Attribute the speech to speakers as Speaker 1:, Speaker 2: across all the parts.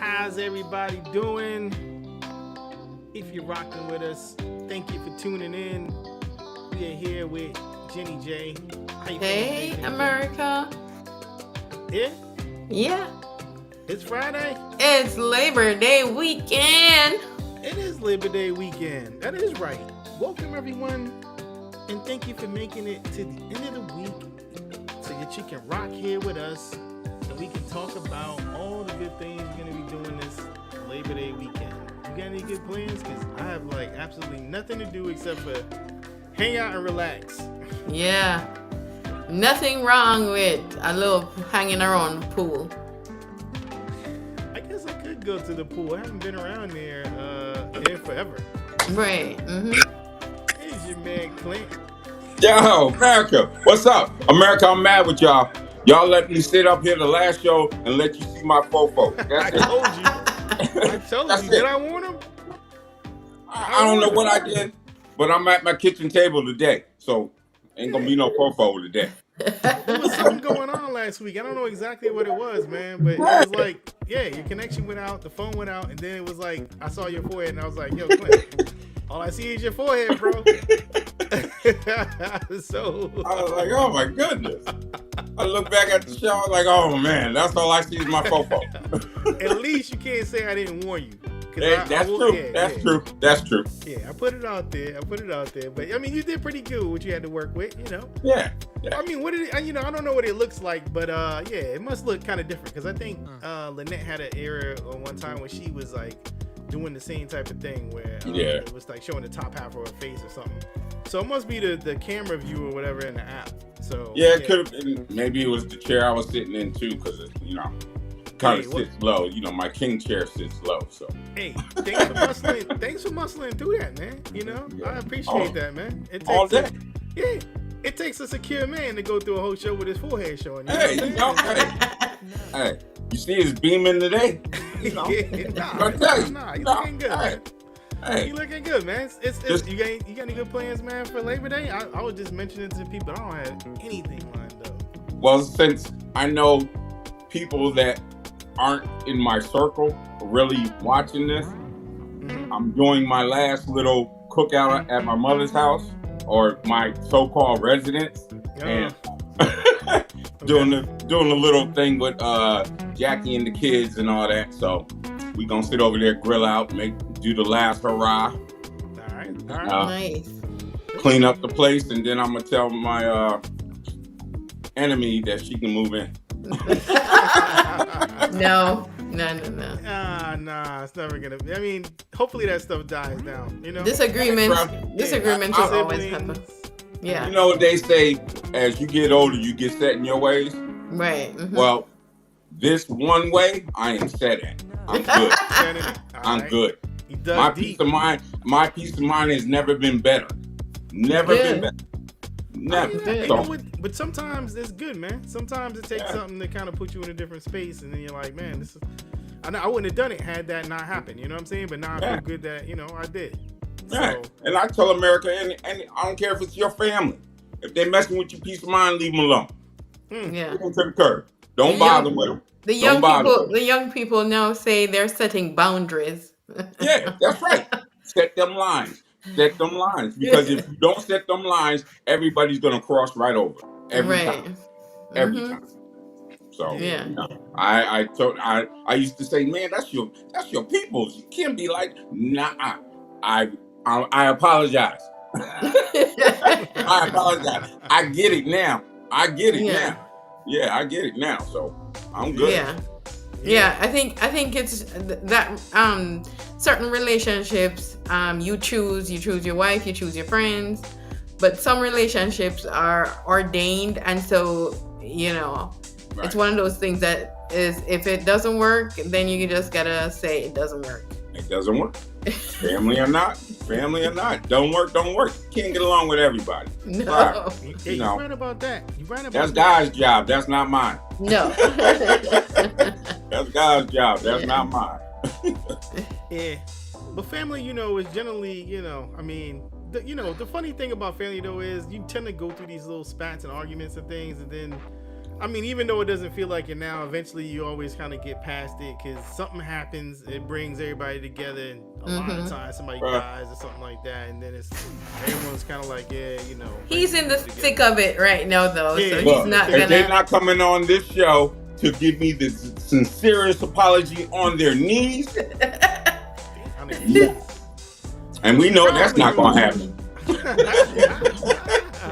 Speaker 1: How's everybody doing? If you're rocking with us, thank you for tuning in. We are here with Jenny J. How you
Speaker 2: Hey,
Speaker 1: feeling,
Speaker 2: America.
Speaker 1: Yeah?
Speaker 2: Yeah.
Speaker 1: It's Friday?
Speaker 2: It's Labor Day weekend.
Speaker 1: It is Labor Day weekend. That is right. Welcome, everyone, and thank you for making it to the end of the week so that you can rock here with us and we can talk about all the good things you're going to be doing this Labor Day weekend. You got any good plans? Because I have absolutely nothing to do except for hang out and relax.
Speaker 2: Yeah. Nothing wrong with a little hanging around the pool.
Speaker 1: I guess I could go to the pool. I haven't been around there forever.
Speaker 2: Right.
Speaker 1: Here's your man Clint.
Speaker 3: Yo, America, what's up? America, I'm mad with y'all. Y'all let me sit up here the last show and let you see my fofo.
Speaker 1: I told you. Did I warn him?
Speaker 3: I don't know what I did, but I'm at my kitchen table today, so ain't gonna be no fofo today.
Speaker 1: There was something going on last week. I don't know exactly what it was, man, but it was like, your connection went out, the phone went out, and then it was like, I saw your forehead, and I was like, yo, Clint, all I see is your forehead, bro. So
Speaker 3: I was like, oh my goodness. I look back at the show, I was like, oh man, that's all I see is my fofo.
Speaker 1: At least you can't say I didn't warn you.
Speaker 3: That's true. That's true.
Speaker 1: Yeah, I put it out there. But I mean, you did pretty good with what you had to work with, you know.
Speaker 3: Yeah.
Speaker 1: I mean, what did it? I don't know what it looks like, but it must look kind of different because I think Lynnette had an era on one time when she was like doing the same type of thing where it was like showing the top half of her face or something. So it must be the camera view or whatever in the app. So
Speaker 3: it could have been. Maybe it was the chair I was sitting in too, because kind of sits low. My king chair sits low. So
Speaker 1: hey, thanks for muscling through that, man. I appreciate that, man. It takes
Speaker 3: all day.
Speaker 1: It takes a secure man to go through a whole show with his forehead showing.
Speaker 3: Hey, hey, you see his beaming today?
Speaker 1: Nah, you looking good, man.
Speaker 3: Hey.
Speaker 1: You looking good, man. You got any good plans, man, for Labor Day? I was just mentioning to people I don't have anything lined up.
Speaker 3: Well, since I know people that aren't in my circle really watching this, I'm doing my last little cookout at my mother's house or my so-called residence, and doing a little thing with Jackie and the kids and all that. So we gonna sit over there, grill out, do the last hurrah.
Speaker 1: All right.
Speaker 2: Nice.
Speaker 3: Clean up the place, and then I'm gonna tell my enemy that she can move in.
Speaker 2: No.
Speaker 1: Nah, it's never gonna be. I mean, hopefully that stuff dies down,
Speaker 2: Disagreements will always happen. Yeah.
Speaker 3: You know what they say, as you get older, you get set in your ways.
Speaker 2: Right.
Speaker 3: Well, this one way, I am set in. I'm good. I'm good. My peace of mind has never been better. Never been better. Never.
Speaker 1: But sometimes it's good, man. Sometimes it takes something to kind of put you in a different space, and then you're like, man, this is. I wouldn't have done it had that not happened. You know what I'm saying? But now I feel good that I did.
Speaker 3: So, and I tell America, and I don't care if it's your family. If they're messing with your peace of mind, leave them alone.
Speaker 2: Yeah.
Speaker 3: Put them to the curb. Don't bother with them.
Speaker 2: The young people now say they're setting boundaries.
Speaker 3: Yeah, that's right. Set them lines. Because if you don't set them lines, everybody's gonna cross right over every time. Every time. So I used to say, man, that's your people's. You can't be like, nah. I apologize. I apologize. I get it now. Yeah, I get it now. So I'm good.
Speaker 2: Yeah. I think it's that certain relationships you choose your wife, you choose your friends, but some relationships are ordained, and so it's one of those things that is, if it doesn't work, then you just gotta say it doesn't work.
Speaker 3: It doesn't work. Family or not. Don't work. You can't get along with everybody.
Speaker 2: No.
Speaker 3: Right.
Speaker 1: Hey, you're right about that.
Speaker 3: That's God's job. That's not mine.
Speaker 2: No.
Speaker 3: That's God's job. That's not mine.
Speaker 1: Yeah. But family, is generally, I mean, the funny thing about family, though, is you tend to go through these little spats and arguments and things, and then I mean, even though it doesn't feel like it now, eventually you always kind of get past it because something happens. It brings everybody together, and a lot of times somebody dies or something like that, and then everyone's kind of like, yeah, you know.
Speaker 2: He's in the thick of it right now, though,
Speaker 1: Yeah,
Speaker 2: so
Speaker 1: look,
Speaker 2: he's not
Speaker 3: if
Speaker 2: gonna.
Speaker 3: they're not coming on this show to give me the sincerest apology on their knees, and we know that's not gonna happen.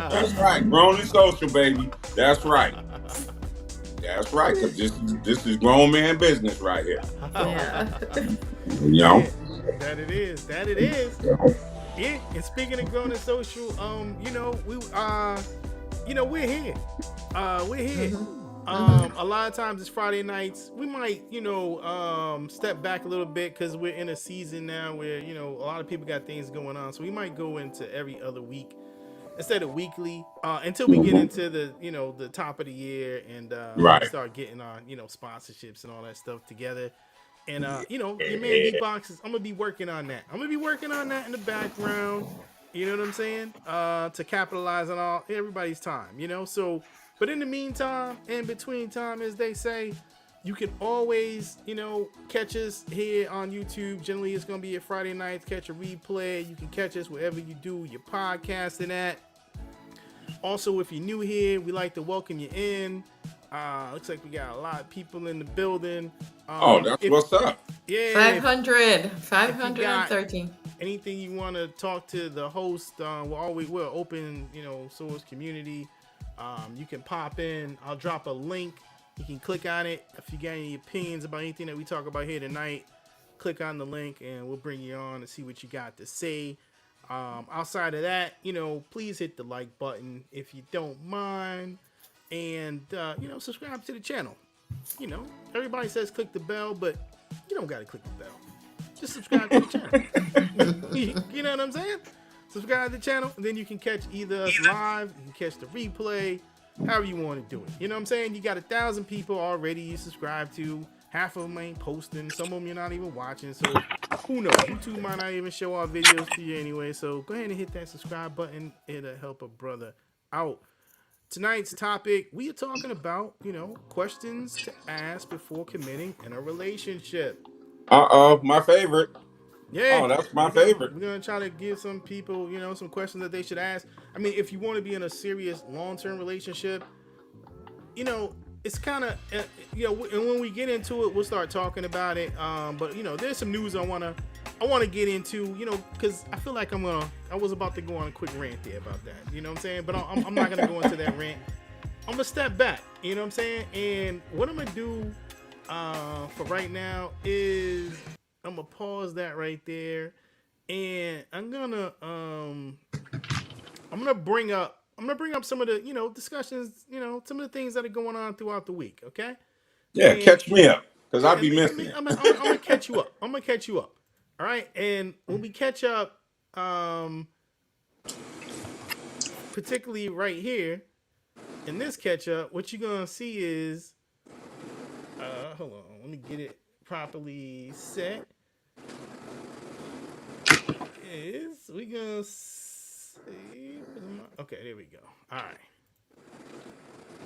Speaker 3: That's right, grown and social, baby. That's right. That's right, because this is grown man business right here.
Speaker 2: Yeah.
Speaker 3: You know?
Speaker 1: That it is. Yeah, and speaking of grown and social, you know, we're here. We're here. A lot of times it's Friday nights. We might, step back a little bit because we're in a season now where, a lot of people got things going on. So we might go into every other week instead of weekly, until we get into the top of the year and we start getting our, sponsorships and all that stuff together. And your man Beatbox I'm gonna be working on that. I'm gonna be working on that in the background. You know what I'm saying? To capitalize on everybody's time. So, but in the meantime, in between time, as they say, you can always, catch us here on YouTube. Generally, it's going to be a Friday night. Catch a replay. You can catch us wherever you do your podcasting at. Also, if you're new here, we like to welcome you in. Looks like we got a lot of people in the building.
Speaker 3: That's what's up.
Speaker 1: Yeah.
Speaker 2: 513.
Speaker 1: Anything you want to talk to the host, we're open, source community. You can pop in. I'll drop a link. You can click on it. If you got any opinions about anything that we talk about here tonight, click on the link and we'll bring you on and see what you got to say. Outside of that, please hit the like button if you don't mind. And, subscribe to the channel. Everybody says click the bell, but you don't got to click the bell. Just subscribe to the channel. You know what I'm saying? Subscribe to the channel, and then you can catch either us live, you can catch the replay, however you want to do it. You know what I'm saying? You got 1,000 people already you subscribe to. Half of them ain't posting. Some of them you're not even watching. So who knows? YouTube might not even show our videos to you anyway. So go ahead and hit that subscribe button. It'll help a brother out. Tonight's topic, we are talking about, questions to ask before committing in a relationship.
Speaker 3: My favorite.
Speaker 1: Yeah.
Speaker 3: Oh, that's my favorite.
Speaker 1: We're going to try to give some people, some questions that they should ask. I mean, if you want to be in a serious long-term relationship, it's kind of, and when we get into it, we'll start talking about it. But, there's some news I want to get into, because I feel like I was about to go on a quick rant there about that. You know what I'm saying? But I'm not going to go into that rant. I'm going to step back. You know what I'm saying? And what I'm going to do for right now is I'm going to pause that right there. And I'm going to bring up some of the, discussions, some of the things that are going on throughout the week. Okay.
Speaker 3: Yeah. Catch me up. Cause I'll be missing.
Speaker 1: I'm going to catch you up. All right. And when we catch up, particularly right here in this catch up, what you're going to see is, hold on, let me get it properly set. We going to see, okay, there we go. All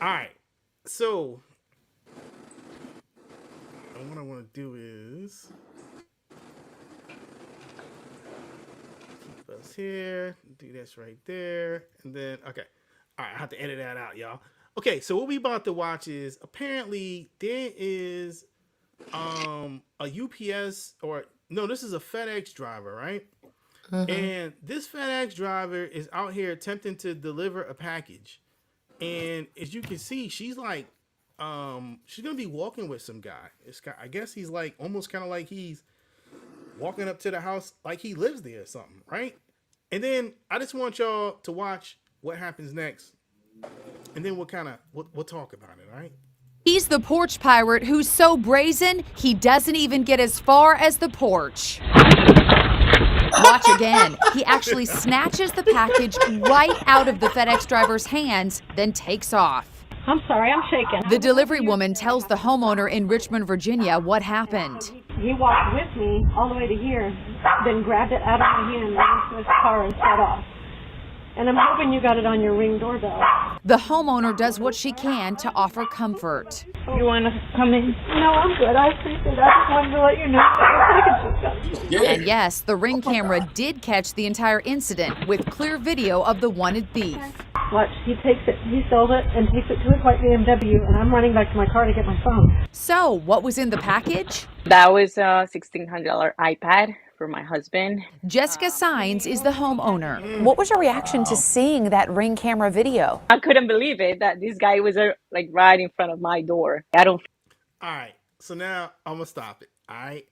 Speaker 1: right. So what I want to do is keep us here, do this right there, and then, okay. All right, I have to edit that out, y'all. Okay, so what we about to watch is, apparently there is a UPS, this is a FedEx driver, right? Mm-hmm. And this FedEx driver is out here attempting to deliver a package. And as you can see, she's like, she's going to be walking with some guy. I guess he's like, almost kind of like he's walking up to the house like he lives there or something, right? And then I just want y'all to watch what happens next. And then we'll talk about it, all right?
Speaker 4: He's the porch pirate who's so brazen, he doesn't even get as far as the porch. Watch again. He actually snatches the package right out of the FedEx driver's hands, then takes off.
Speaker 5: I'm sorry, I'm shaking.
Speaker 4: The delivery woman tells the homeowner in Richmond, Virginia, what happened.
Speaker 5: He walked with me all the way to here, then grabbed it out of my hand, ran to his car, and set off. And I'm hoping you got it on your Ring doorbell.
Speaker 4: The homeowner does what she can to offer comfort.
Speaker 5: You want to come in? No, I'm good. I appreciate it. I just wanted to let you know that the package was done.
Speaker 4: And yes, the Ring camera did catch the entire incident with clear video of the wanted thief.
Speaker 5: Watch, he takes it, he sells it, and takes it to his white BMW, and I'm running back to my car to get my phone.
Speaker 4: So, what was in the package?
Speaker 6: That was a $1,600 iPad for my husband.
Speaker 4: Jessica Sines is the homeowner.
Speaker 7: What was your reaction to seeing that Ring camera video?
Speaker 6: I couldn't believe it that this guy was like right in front of my door. I don't.
Speaker 1: All right. So now I'm going to stop it. All right.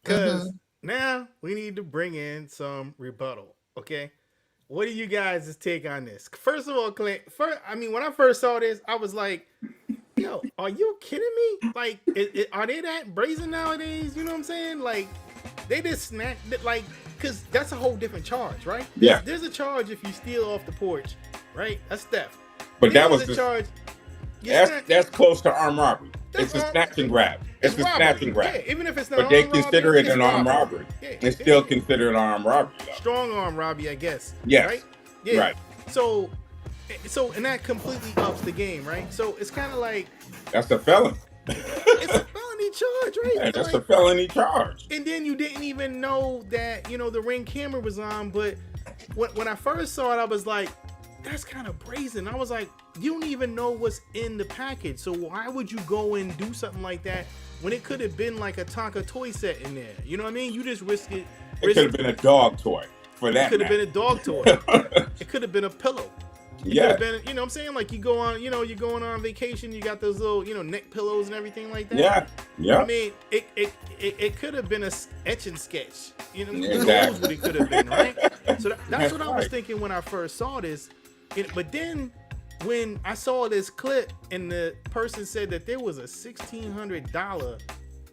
Speaker 1: Because now we need to bring in some rebuttal. Okay. What do you guys' take on this? First of all, Clint, when I first saw this, I was like, yo, are you kidding me? Like, are they that brazen nowadays? You know what I'm saying? Like, they just snapped it, like, because that's a whole different charge, right?
Speaker 3: Yeah.
Speaker 1: There's a charge if you steal off the porch, right? That's theft.
Speaker 3: But that was
Speaker 1: a charge.
Speaker 3: That's close to armed robbery.
Speaker 1: That's
Speaker 3: It's a snatch and grab. It's a
Speaker 1: robbery.
Speaker 3: snatch and grab.
Speaker 1: Yeah, even if it's not
Speaker 3: But they
Speaker 1: armed robbery,
Speaker 3: consider it
Speaker 1: it's
Speaker 3: an armed robbery.
Speaker 1: Yeah,
Speaker 3: It's still considered an armed robbery, though.
Speaker 1: strong arm robbery, I guess.
Speaker 3: Yes.
Speaker 1: Right? Yeah.
Speaker 3: Right.
Speaker 1: So, and that completely ups the game, right? So it's kind of like
Speaker 3: That's a felony.
Speaker 1: it's a felony charge, right?
Speaker 3: Yeah, that's
Speaker 1: Like,
Speaker 3: a felony charge.
Speaker 1: and then you didn't even know that the Ring camera was on. But when I first saw it, I was like, that's kind of brazen. I was like, you don't even know what's in the package, so why would you go and do something like that when it could have been like a Tonka toy set in there? You know what I mean? You just risk it.
Speaker 3: It could have been a dog toy for that.
Speaker 1: It could have been a dog toy. It could have been a pillow. It
Speaker 3: Yeah.
Speaker 1: could have been, what I'm saying? Like you go on, you're going on vacation, you got those little, neck pillows and everything like that.
Speaker 3: Yeah. Yeah.
Speaker 1: I mean, it could have been a etch and sketch. Who knows
Speaker 3: Exactly.
Speaker 1: what it could have been, right? So that's
Speaker 3: That's
Speaker 1: what I was
Speaker 3: right.
Speaker 1: thinking when I first saw this. But then when I saw this clip and the person said that there was a $1,600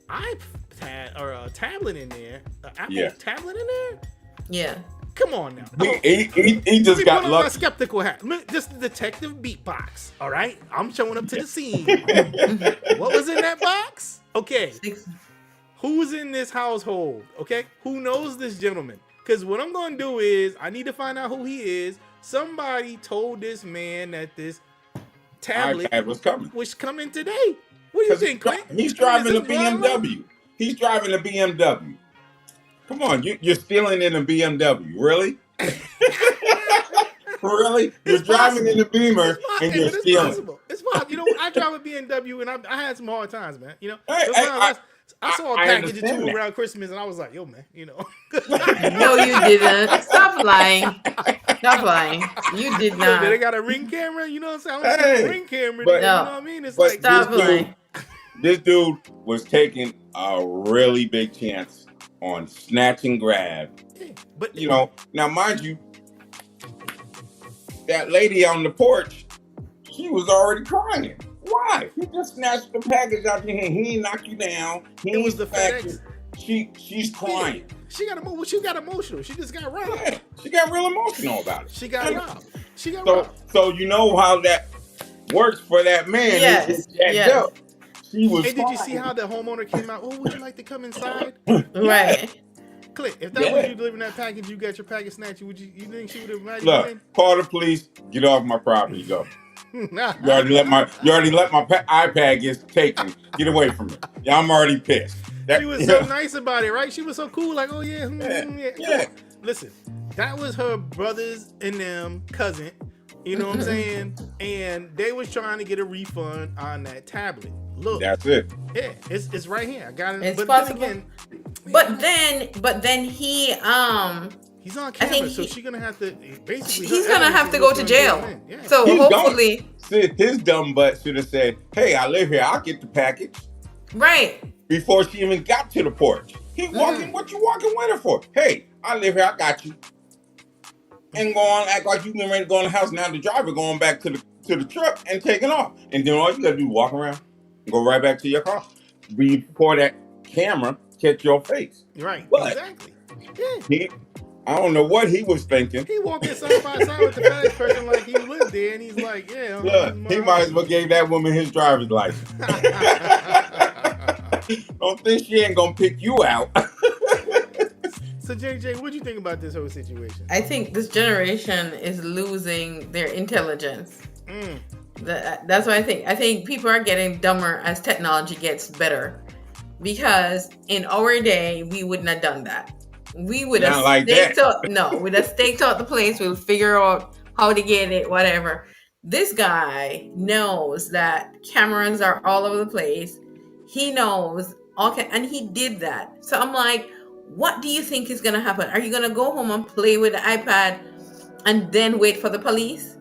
Speaker 1: iPad or a tablet in there, an Apple tablet in there.
Speaker 2: Yeah.
Speaker 1: Come on now.
Speaker 3: He just
Speaker 1: Let me
Speaker 3: got
Speaker 1: put on my
Speaker 3: lucky.
Speaker 1: skeptical hat. This is Detective Beatbox. All right, I'm showing up to the scene. What was in that box? Okay, who's in this household? Okay, who knows this gentleman? Because what I'm going to do is I need to find out who he is. Somebody told this man that this tablet
Speaker 3: iPad was coming.
Speaker 1: was coming today. What do you think, Clint?
Speaker 3: He's driving a
Speaker 1: Is this wild?
Speaker 3: BMW. He's driving a BMW. Come on, you're stealing in a BMW, really? Really? You're driving in a Beamer and you're
Speaker 1: It's
Speaker 3: stealing.
Speaker 1: possible. It's possible. I drive a BMW and I had some hard times, man. I saw a
Speaker 3: I
Speaker 1: package or
Speaker 3: understand
Speaker 1: two
Speaker 3: that.
Speaker 1: around Christmas and I was like, yo, man,
Speaker 2: No, you didn't. Stop lying. Stop lying. You did
Speaker 1: They
Speaker 2: not.
Speaker 1: got a Ring camera, you know what I'm saying? I don't see
Speaker 3: Hey,
Speaker 1: a Ring camera,
Speaker 3: but-
Speaker 1: you know what I mean? It's
Speaker 3: but
Speaker 1: like,
Speaker 2: Stop lying.
Speaker 3: This dude was taking a really big chance on snatch and grab.
Speaker 1: but
Speaker 3: Now mind you, that lady on the porch, she was already crying. Why? He just snatched the package out your hand. He didn't knock you down. He
Speaker 1: It was
Speaker 3: didn't
Speaker 1: the
Speaker 3: smack
Speaker 1: FedEx.
Speaker 3: you. She's crying.
Speaker 1: she got emotional. She just got robbed.
Speaker 3: Yeah, she got real emotional about it.
Speaker 1: She got robbed.
Speaker 3: So you know how that works for that man.
Speaker 2: Yes,
Speaker 3: It's jacked
Speaker 2: yes.
Speaker 3: up. She was
Speaker 1: Hey, did you see
Speaker 3: crying.
Speaker 1: how the homeowner came out? Oh, would you like to come inside?
Speaker 2: Right.
Speaker 1: Clint, if that was you delivering that package, you got your package snatched, you think she would have imagined
Speaker 3: Look, call the police. Get off my property. Go.
Speaker 1: Nah.
Speaker 3: You already let my iPad get taken. Get away from it. Yeah, I'm already pissed.
Speaker 1: She was so nice about it, right? She was so cool, like, oh yeah, yeah.
Speaker 3: Yeah.
Speaker 1: Listen, that was her brothers and them cousin. You know what I'm saying? And they was trying to get a refund on that tablet. Look,
Speaker 3: That's it.
Speaker 1: yeah, it's right here. I got it.
Speaker 2: It's
Speaker 1: but
Speaker 2: possible.
Speaker 1: then again,
Speaker 2: But then he
Speaker 1: he's on
Speaker 2: I
Speaker 1: camera,
Speaker 2: think
Speaker 1: so she's gonna have to basically.
Speaker 2: he's
Speaker 1: her
Speaker 2: gonna
Speaker 1: evidence
Speaker 2: have
Speaker 1: is
Speaker 2: to go
Speaker 1: what's
Speaker 2: to
Speaker 1: gonna
Speaker 2: jail.
Speaker 1: go in. Yeah.
Speaker 2: So
Speaker 3: He's
Speaker 2: hopefully,
Speaker 3: See, his dumb butt should have said, "Hey, I live here. I'll get the package."
Speaker 2: right.
Speaker 3: Before she even got to the porch, he walking. What you walking with her for? Hey, I live here. I got you. And go on, act like you getting ready to go in the house. Now the driver going back to the truck and taking off. And then all you gotta do is walk around and go right back to your car. Before that camera catch your face.
Speaker 1: Right.
Speaker 3: But-
Speaker 1: Exactly. Yeah.
Speaker 3: I don't know what he was thinking.
Speaker 1: He walking side by side with the FedEx person like he lived there, and he's like, yeah.
Speaker 3: Look, he might as well gave that woman his driver's license. Don't think she ain't gonna pick you out.
Speaker 1: So JJ, what do you think about this whole situation?
Speaker 2: I think this generation is losing their intelligence. That's what I think. I think people are getting dumber as technology gets better, because in our day we wouldn't have done that. We would have staked out. We'd have staked out the place. We'll figure out how to get it, whatever. This guy knows that cameras are all over the place. He knows, okay, and he did that. So I'm like, what do you think is gonna happen? Are you gonna go home and play with the iPad and then wait for the police?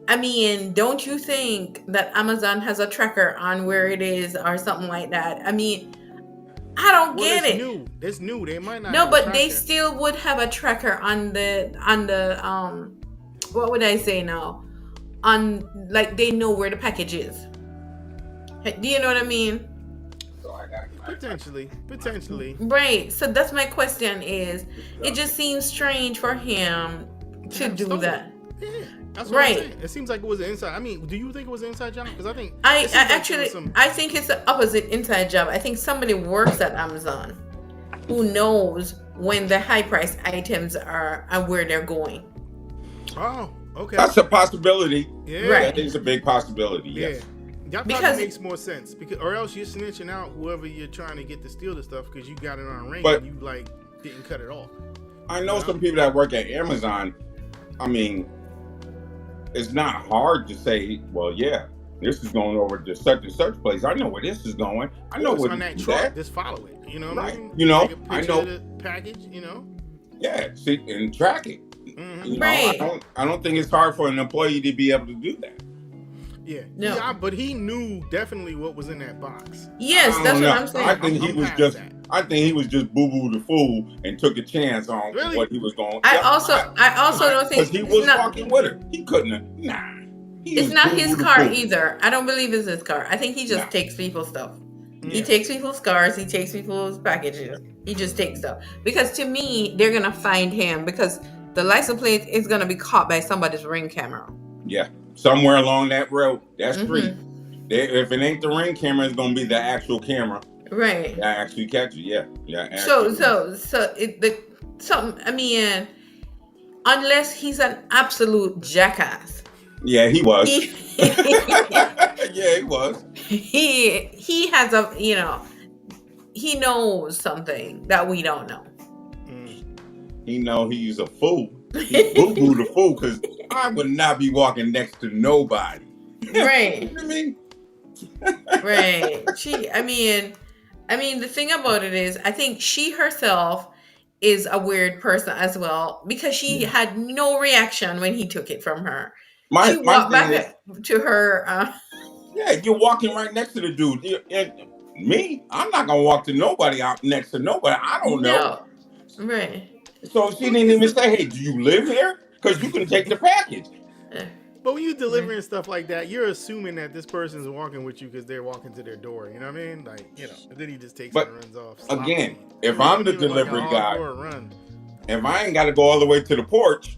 Speaker 2: I mean, don't you think that Amazon has a tracker on where it is or something like that? I mean, I don't get it.
Speaker 1: It's new. They might not.
Speaker 2: No, but they still would have a tracker on the what would I say now? On, like, they know where the package is. Do you know what I mean?
Speaker 1: Potentially.
Speaker 2: Right. So that's my question is, it just seems strange for him to do that.
Speaker 1: Yeah. That's what I'm saying. It seems like it was an inside. I mean, do you think it was an inside job? Because I think
Speaker 2: I think it's the opposite inside job. I think somebody works at Amazon who knows when the high price items are and where they're going.
Speaker 1: Oh, okay.
Speaker 3: That's a possibility.
Speaker 1: Yeah,
Speaker 3: right. That is a big possibility.
Speaker 1: Yeah.
Speaker 3: Yes.
Speaker 1: That probably makes more sense, because, or else you're snitching out whoever you're trying to get to steal the stuff because you got it on ring and you like didn't cut it off.
Speaker 3: I know some people that work at Amazon. I mean, it's not hard to say, well, yeah, this is going over to such and such place. I know where this is going. I know where
Speaker 1: on that truck. Just follow it. You know what I mean?
Speaker 3: You know,
Speaker 1: take a picture of the package. You know.
Speaker 3: Yeah, see, and track it.
Speaker 1: Mm-hmm.
Speaker 3: You know, I don't think it's hard for an employee to be able to do that.
Speaker 1: Yeah. No. Yeah, but he knew definitely what was in that box.
Speaker 2: Yes, that's what I'm saying.
Speaker 3: I think I think he was just boo-boo the fool and took a chance on what he was going.
Speaker 2: I also don't think
Speaker 3: because he was walking with her. He couldn't have. Nah.
Speaker 2: It's not his car either. I don't believe it's his car. I think he just takes people's stuff. Yeah. He takes people's cars. He takes people's packages. He just takes stuff. Because to me, they're gonna find him because the license plate is gonna be caught by somebody's Ring camera. Yeah.
Speaker 3: Somewhere along that road, that street. If it ain't the Ring camera, it's gonna be the actual camera.
Speaker 2: Right.
Speaker 3: That actually catch you. Yeah.
Speaker 2: I mean, unless he's an absolute jackass.
Speaker 3: Yeah, he was. Yeah, he was.
Speaker 2: He has a, he knows something that we don't know.
Speaker 3: He know he's a fool. He's boo-boo the fool, because I would not be walking next to nobody.
Speaker 2: Right.
Speaker 3: You know what I mean?
Speaker 2: Right. I mean, the thing about it is, I think she herself is a weird person as well, because she had no reaction when he took it from her. She walked back to her.
Speaker 3: Yeah, you're walking right next to the dude. Me, I'm not gonna walk to nobody out next to nobody. I don't know.
Speaker 2: No. Right.
Speaker 3: So she didn't even say, "Hey, do you live here?" Because you can take the package.
Speaker 1: But when you're delivering stuff like that, you're assuming that this person's walking with you because they're walking to their door. You know what I mean? Like, and then he just takes it and runs off.
Speaker 3: Again, if I'm the delivery guy, if I ain't got to go all the way to the porch,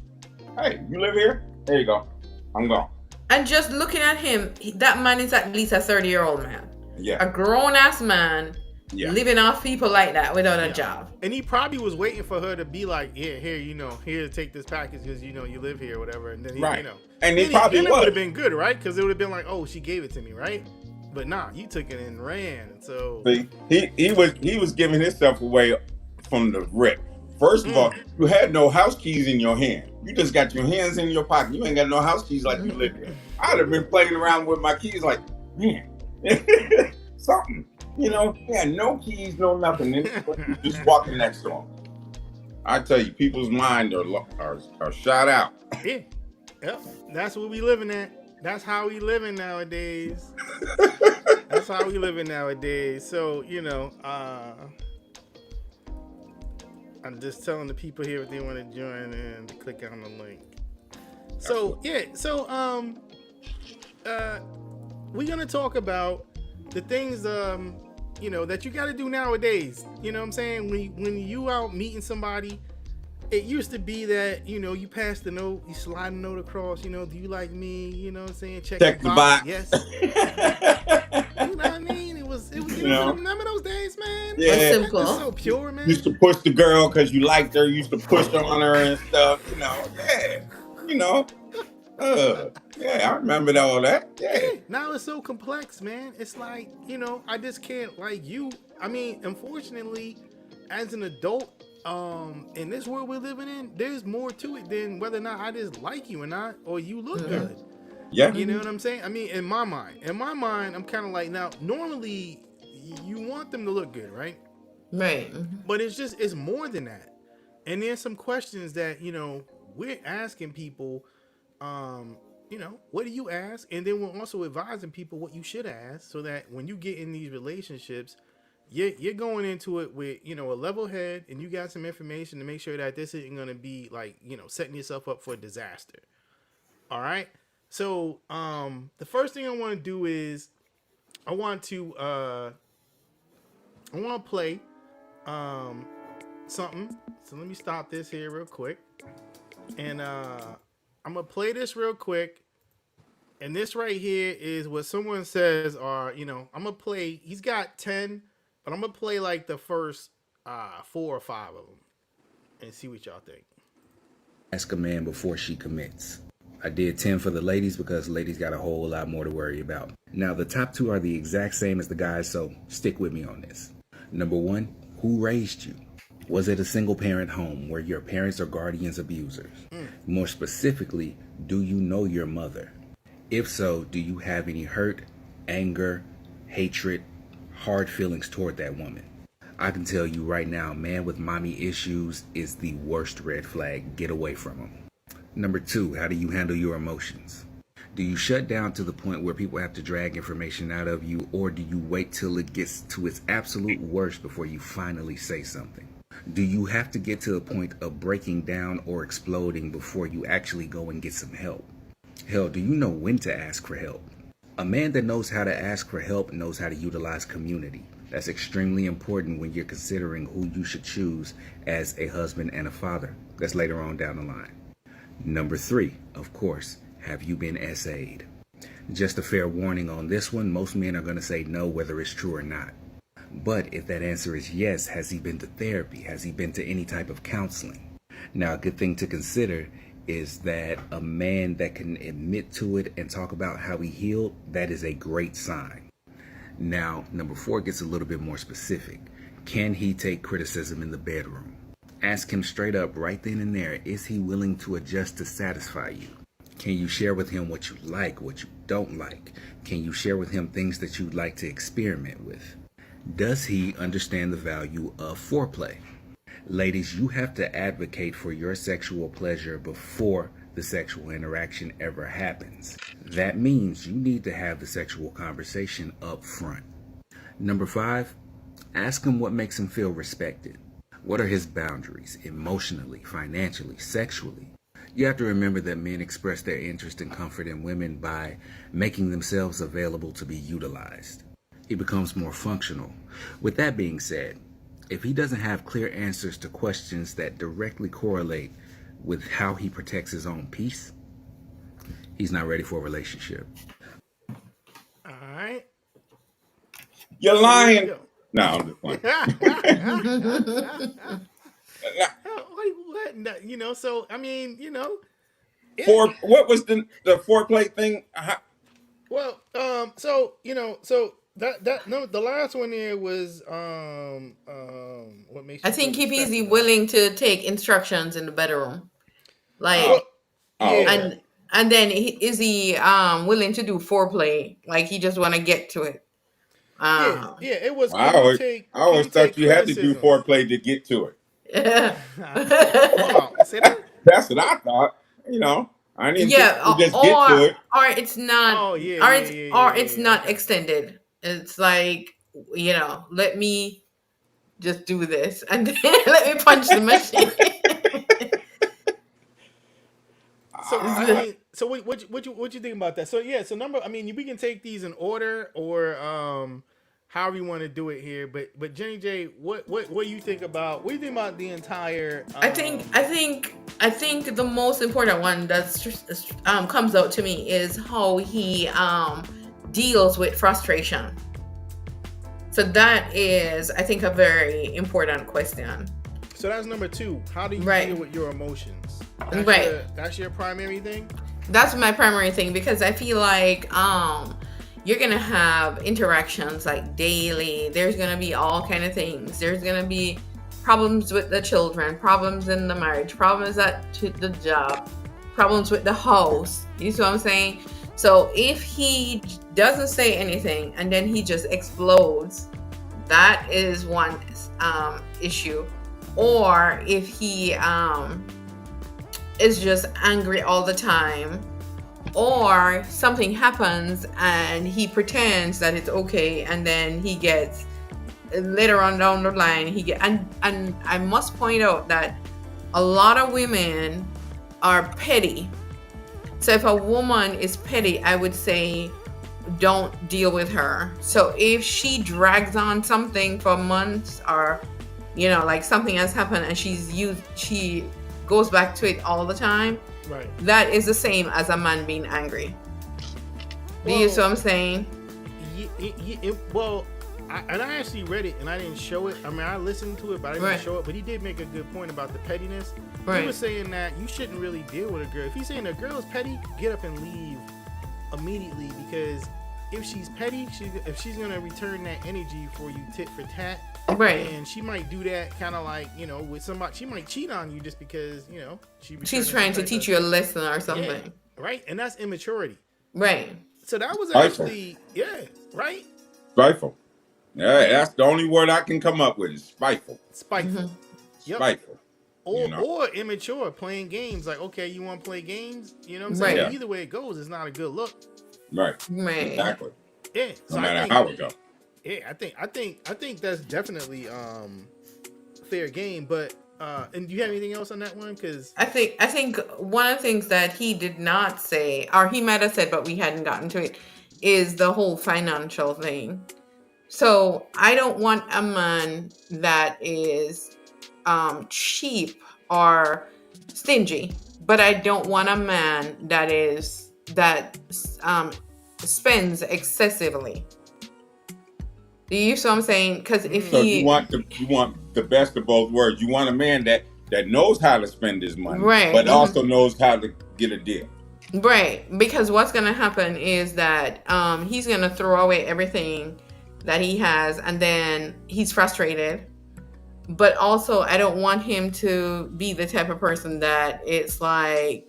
Speaker 3: hey, you live here? There you go. I'm gone.
Speaker 2: And just looking at him, that man is at least a 30-year-old man.
Speaker 3: Yeah.
Speaker 2: A grown-ass man living off people like that without a job.
Speaker 1: And he probably was waiting for her to be like, yeah, here, take this package because, you live here or whatever. And then he,
Speaker 3: And he probably
Speaker 1: would have been good, right? Because it would have been like, oh, she gave it to me, right? But nah, you took it and ran. So
Speaker 3: see, he was giving himself away from the rip. First of all, you had no house keys in your hand. You just got your hands in your pocket. You ain't got no house keys like you live here. I'd have been playing around with my keys like, man, something. No keys, no nothing. Just walking next to him. I tell you, people's minds are shot out.
Speaker 1: Yeah. Yep. That's what we living at. That's how we living nowadays. So, I'm just telling the people here if they want to join and click on the link. So, we're going to talk about the things, that you got to do nowadays. You know what I'm saying? When you out meeting somebody, it used to be that, you pass the note, you slide the note across, do you like me? You know what I'm saying? Check the box. Yes. You know what I mean? It was remember those days, man?
Speaker 3: Yeah.
Speaker 2: It was simple.
Speaker 1: So pure, man.
Speaker 3: Used to push the girl because you liked her. Used to push on her and stuff. Yeah, I remember all that. Yeah.
Speaker 1: Now it's so complex, man. It's like, I just can't like you. I mean, unfortunately, as an adult, in this world we're living in, there's more to it than whether or not I just like you or not, or you look good.
Speaker 3: Yeah.
Speaker 1: You know what I'm saying? I mean, in my mind, I'm kind of like, now, normally you want them to look good, right?
Speaker 2: Right.
Speaker 1: But it's more than that. And there's some questions that, we're asking people, what do you ask? And then we're also advising people what you should ask, so that when you get in these relationships, you're going into it with, a level head, and you got some information to make sure that this isn't going to be like, setting yourself up for a disaster. All right. So, the first thing I want to do is I want to play, something. So let me stop this here real quick. And, I'm going to play this real quick. And this right here is what someone says are, I'm going to play, he's got 10, but I'm going to play like the first 4 or 5 of them and see what y'all think.
Speaker 8: Ask a man before she commits. I did 10 for the ladies because ladies got a whole lot more to worry about. Now, the top 2 are the exact same as the guys, so stick with me on this. Number 1, who raised you? Was it a single parent home where your parents or guardians abusers? More specifically, do you know your mother? If so, do you have any hurt, anger, hatred, hard feelings toward that woman? I can tell you right now, man with mommy issues is the worst red flag. Get away from him. Number 2, how do you handle your emotions? Do you shut down to the point where people have to drag information out of you, or do you wait till it gets to its absolute worst before you finally say something? Do you have to get to the point of breaking down or exploding before you actually go and get some help? Hell, do you know when to ask for help? A man that knows how to ask for help knows how to utilize community. That's extremely important when you're considering who you should choose as a husband and a father. That's later on down the line. Number 3, of course, have you been SA'd? Just a fair warning on this one, most men are going to say no whether it's true or not. But if that answer is yes, has he been to therapy? Has he been to any type of counseling? Now, a good thing to consider is that a man that can admit to it and talk about how he healed, that is a great sign. Now, number 4 gets a little bit more specific. Can he take criticism in the bedroom? Ask him straight up right then and there, is he willing to adjust to satisfy you? Can you share with him what you like, what you don't like? Can you share with him things that you'd like to experiment with? Does he understand the value of foreplay? Ladies, you have to advocate for your sexual pleasure before the sexual interaction ever happens. That means you need to have the sexual conversation up front. Number 5, ask him what makes him feel respected. What are his boundaries, emotionally, financially, sexually? You have to remember that men express their interest and comfort in women by making themselves available to be utilized. He becomes more functional. With that being said, if he doesn't have clear answers to questions that directly correlate with how he protects his own peace, he's not ready for a relationship.
Speaker 1: All right.
Speaker 3: You're lying. No, I'm just playing.
Speaker 1: What? So I mean,
Speaker 3: What was the foreplay thing?
Speaker 1: Well, so the last one there was what makes you
Speaker 2: I think
Speaker 1: feel
Speaker 2: if he's
Speaker 1: respected.
Speaker 2: willing to take instructions in the bedroom, like,
Speaker 1: Yeah.
Speaker 2: and then is he willing to do foreplay? Like he just want to get to it.
Speaker 1: Yeah. It was.
Speaker 3: I always thought you had to do foreplay to get to it.
Speaker 1: Hold on, say that.
Speaker 3: That's what I thought. I didn't think you just get to it.
Speaker 2: Or it's not.
Speaker 1: Oh yeah.
Speaker 2: It's not extended. It's like, let me just do this and then let me punch the machine.
Speaker 1: So I mean, so what you think about that? So yeah, so number. I mean, we can take these in order or however you want to do it here. But Jenny J, what do you think about? What do you think about the entire?
Speaker 2: I think the most important one that's comes out to me is how he deals with frustration. So that is, I think, a very important question.
Speaker 1: So that's number 2. How do you deal with your emotions? That's your primary thing?
Speaker 2: That's my primary thing, because I feel like you're gonna have interactions like daily. There's gonna be all kind of things. There's gonna be problems with the children, problems in the marriage, problems at the job, problems with the house. You see what I'm saying? So if he doesn't say anything and then he just explodes, that is one issue. Or if he is just angry all the time, or something happens and he pretends that it's okay, and then he gets later on down the line and I must point out that a lot of women are petty. So if a woman is petty, I would say don't deal with her. So if she drags on something for months, or like something has happened and she goes back to it all the time,
Speaker 1: Right.
Speaker 2: that is the same as a man being angry. Do you see what I'm saying?
Speaker 1: I actually read it and I didn't show it. I mean, I listened to it, but I didn't show it. But he did make a good point about the pettiness.
Speaker 2: Right.
Speaker 1: He was saying that you shouldn't really deal with a girl. If he's saying a girl is petty, get up and leave immediately, because if she's petty, if she's gonna return that energy for you tit for tat,
Speaker 2: right?
Speaker 1: And she might do that kind of like with somebody. She might cheat on you just because
Speaker 2: she's trying to teach you a lesson or something.
Speaker 1: Yeah, right, and that's immaturity.
Speaker 2: Right.
Speaker 1: So that was actually right.
Speaker 3: Spiteful. Yeah, that's the only word I can come up with is spiteful.
Speaker 1: Spiteful.
Speaker 2: Mm-hmm.
Speaker 1: Yep.
Speaker 3: Spiteful.
Speaker 1: Or immature, playing games. Like, okay, you want to play games? You know what I'm saying?
Speaker 2: Right.
Speaker 1: Either way it goes, it's not a good look.
Speaker 3: Right.
Speaker 2: Right.
Speaker 3: Exactly.
Speaker 1: Yeah. So
Speaker 3: no matter how it goes.
Speaker 1: Yeah, I think that's definitely fair game. But and do you have anything else on that one? Because
Speaker 2: I think one of the things that he did not say, or he might have said, but we hadn't gotten to it, is the whole financial thing. So I don't want a man that is cheap or stingy, but I don't want a man that spends excessively. Do you see what I'm saying? Because if
Speaker 3: you want the best of both worlds. You want a man that knows how to spend his money,
Speaker 2: right,
Speaker 3: but also knows how to get a deal.
Speaker 2: Right, because what's gonna happen is that he's gonna throw away everything that he has, and then he's frustrated. But also, I don't want him to be the type of person that it's like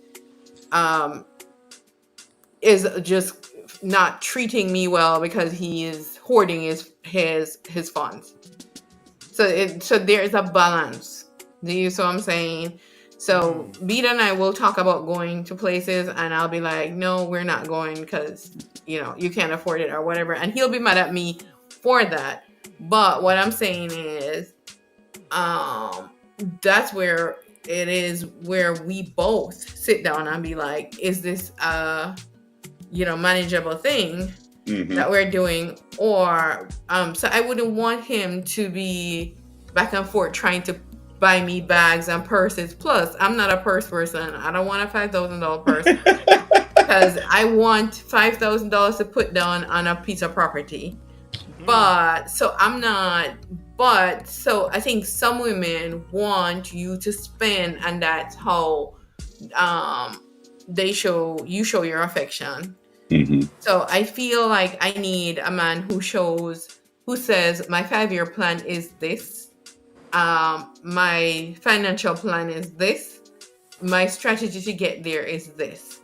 Speaker 2: is just not treating me well because he is hoarding his funds. So there's a balance. Do you see what I'm saying? So Beta and I will talk about going to places, and I'll be like, no, we're not going because you can't afford it or whatever, and he'll be mad at me for that. But what I'm saying is that's where it is where we both sit down and be like, is this manageable thing that we're doing? Or so I wouldn't want him to be back and forth trying to buy me bags and purses. Plus, I'm not a purse person. I don't want a $5,000 purse because I want $5,000 to put down on a piece of property. But so I think some women want you to spend, and that's how you show your affection. So I feel like I need a man who says my 5-year plan is this, my financial plan is this, my strategy to get there is this.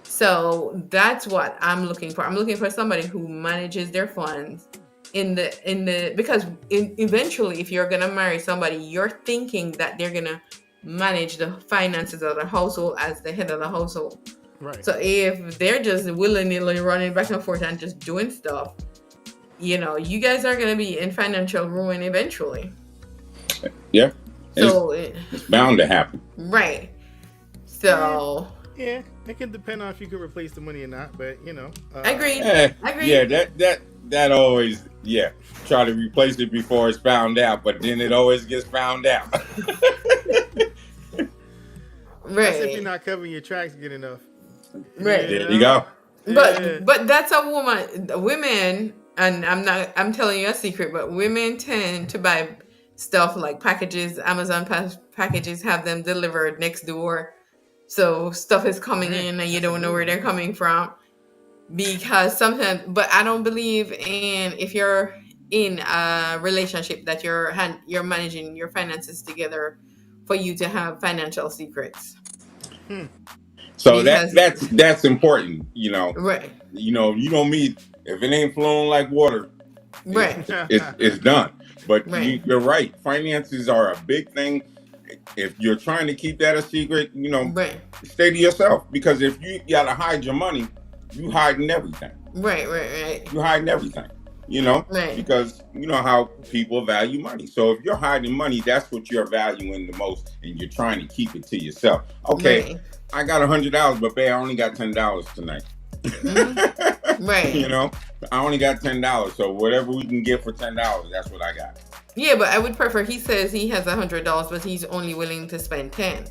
Speaker 2: So that's what I'm looking for. I'm looking for somebody who manages their funds because eventually, if you're gonna marry somebody, you're thinking that they're gonna manage the finances of the household as the head of the household.
Speaker 1: Right.
Speaker 2: So if they're just willy-nilly running back and forth and just doing stuff, you guys are gonna be in financial ruin eventually.
Speaker 3: Yeah.
Speaker 2: So
Speaker 3: it's bound to happen.
Speaker 2: Right. So
Speaker 1: yeah, it can depend on if you can replace the money or not, but
Speaker 2: agreed. Agreed.
Speaker 3: Yeah, that always try to replace it before it's found out, but then it always gets found out.
Speaker 1: Right. That's if you're not covering your tracks good enough.
Speaker 2: Right.
Speaker 3: There you go.
Speaker 2: But that's a woman. Women, and I'm telling you a secret, but women tend to buy stuff like packages, Amazon packages, have them delivered next door. So stuff is coming in and you don't know where they're coming from. Because sometimes, but I don't believe in, if you're in a relationship that you're managing your finances together, for you to have financial secrets.
Speaker 3: So
Speaker 2: Because
Speaker 3: that's important,
Speaker 2: right,
Speaker 3: you know me, if it ain't flowing like water,
Speaker 2: right,
Speaker 3: it's done. But
Speaker 2: right,
Speaker 3: you're right, finances are a big thing. If you're trying to keep that a secret,
Speaker 2: right,
Speaker 3: stay to yourself, because if you gotta hide your money, you hiding everything.
Speaker 2: right,
Speaker 3: You hiding everything,
Speaker 2: right.
Speaker 3: because you know how people value money. So if you're hiding money, that's what you're valuing the most, and you're trying to keep it to yourself. Okay,
Speaker 2: Right.
Speaker 3: I got $100, but babe, I only got $10 tonight.
Speaker 2: Right.
Speaker 3: I only got $10, so whatever we can get for $10, that's what I got.
Speaker 2: Yeah, but I would prefer, he says he has $100, but he's only willing to spend 10.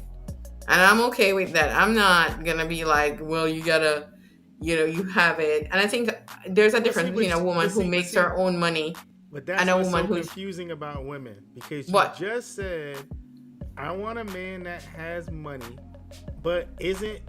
Speaker 2: And I'm okay with that. I'm not gonna be like, well, you gotta, you have it. And I think there's a difference between a woman who makes her own money
Speaker 1: But that's
Speaker 2: and a
Speaker 1: what's
Speaker 2: woman
Speaker 1: so
Speaker 2: who's
Speaker 1: confusing about women, because you
Speaker 2: what?
Speaker 1: just said, I want a man that has money, but isn't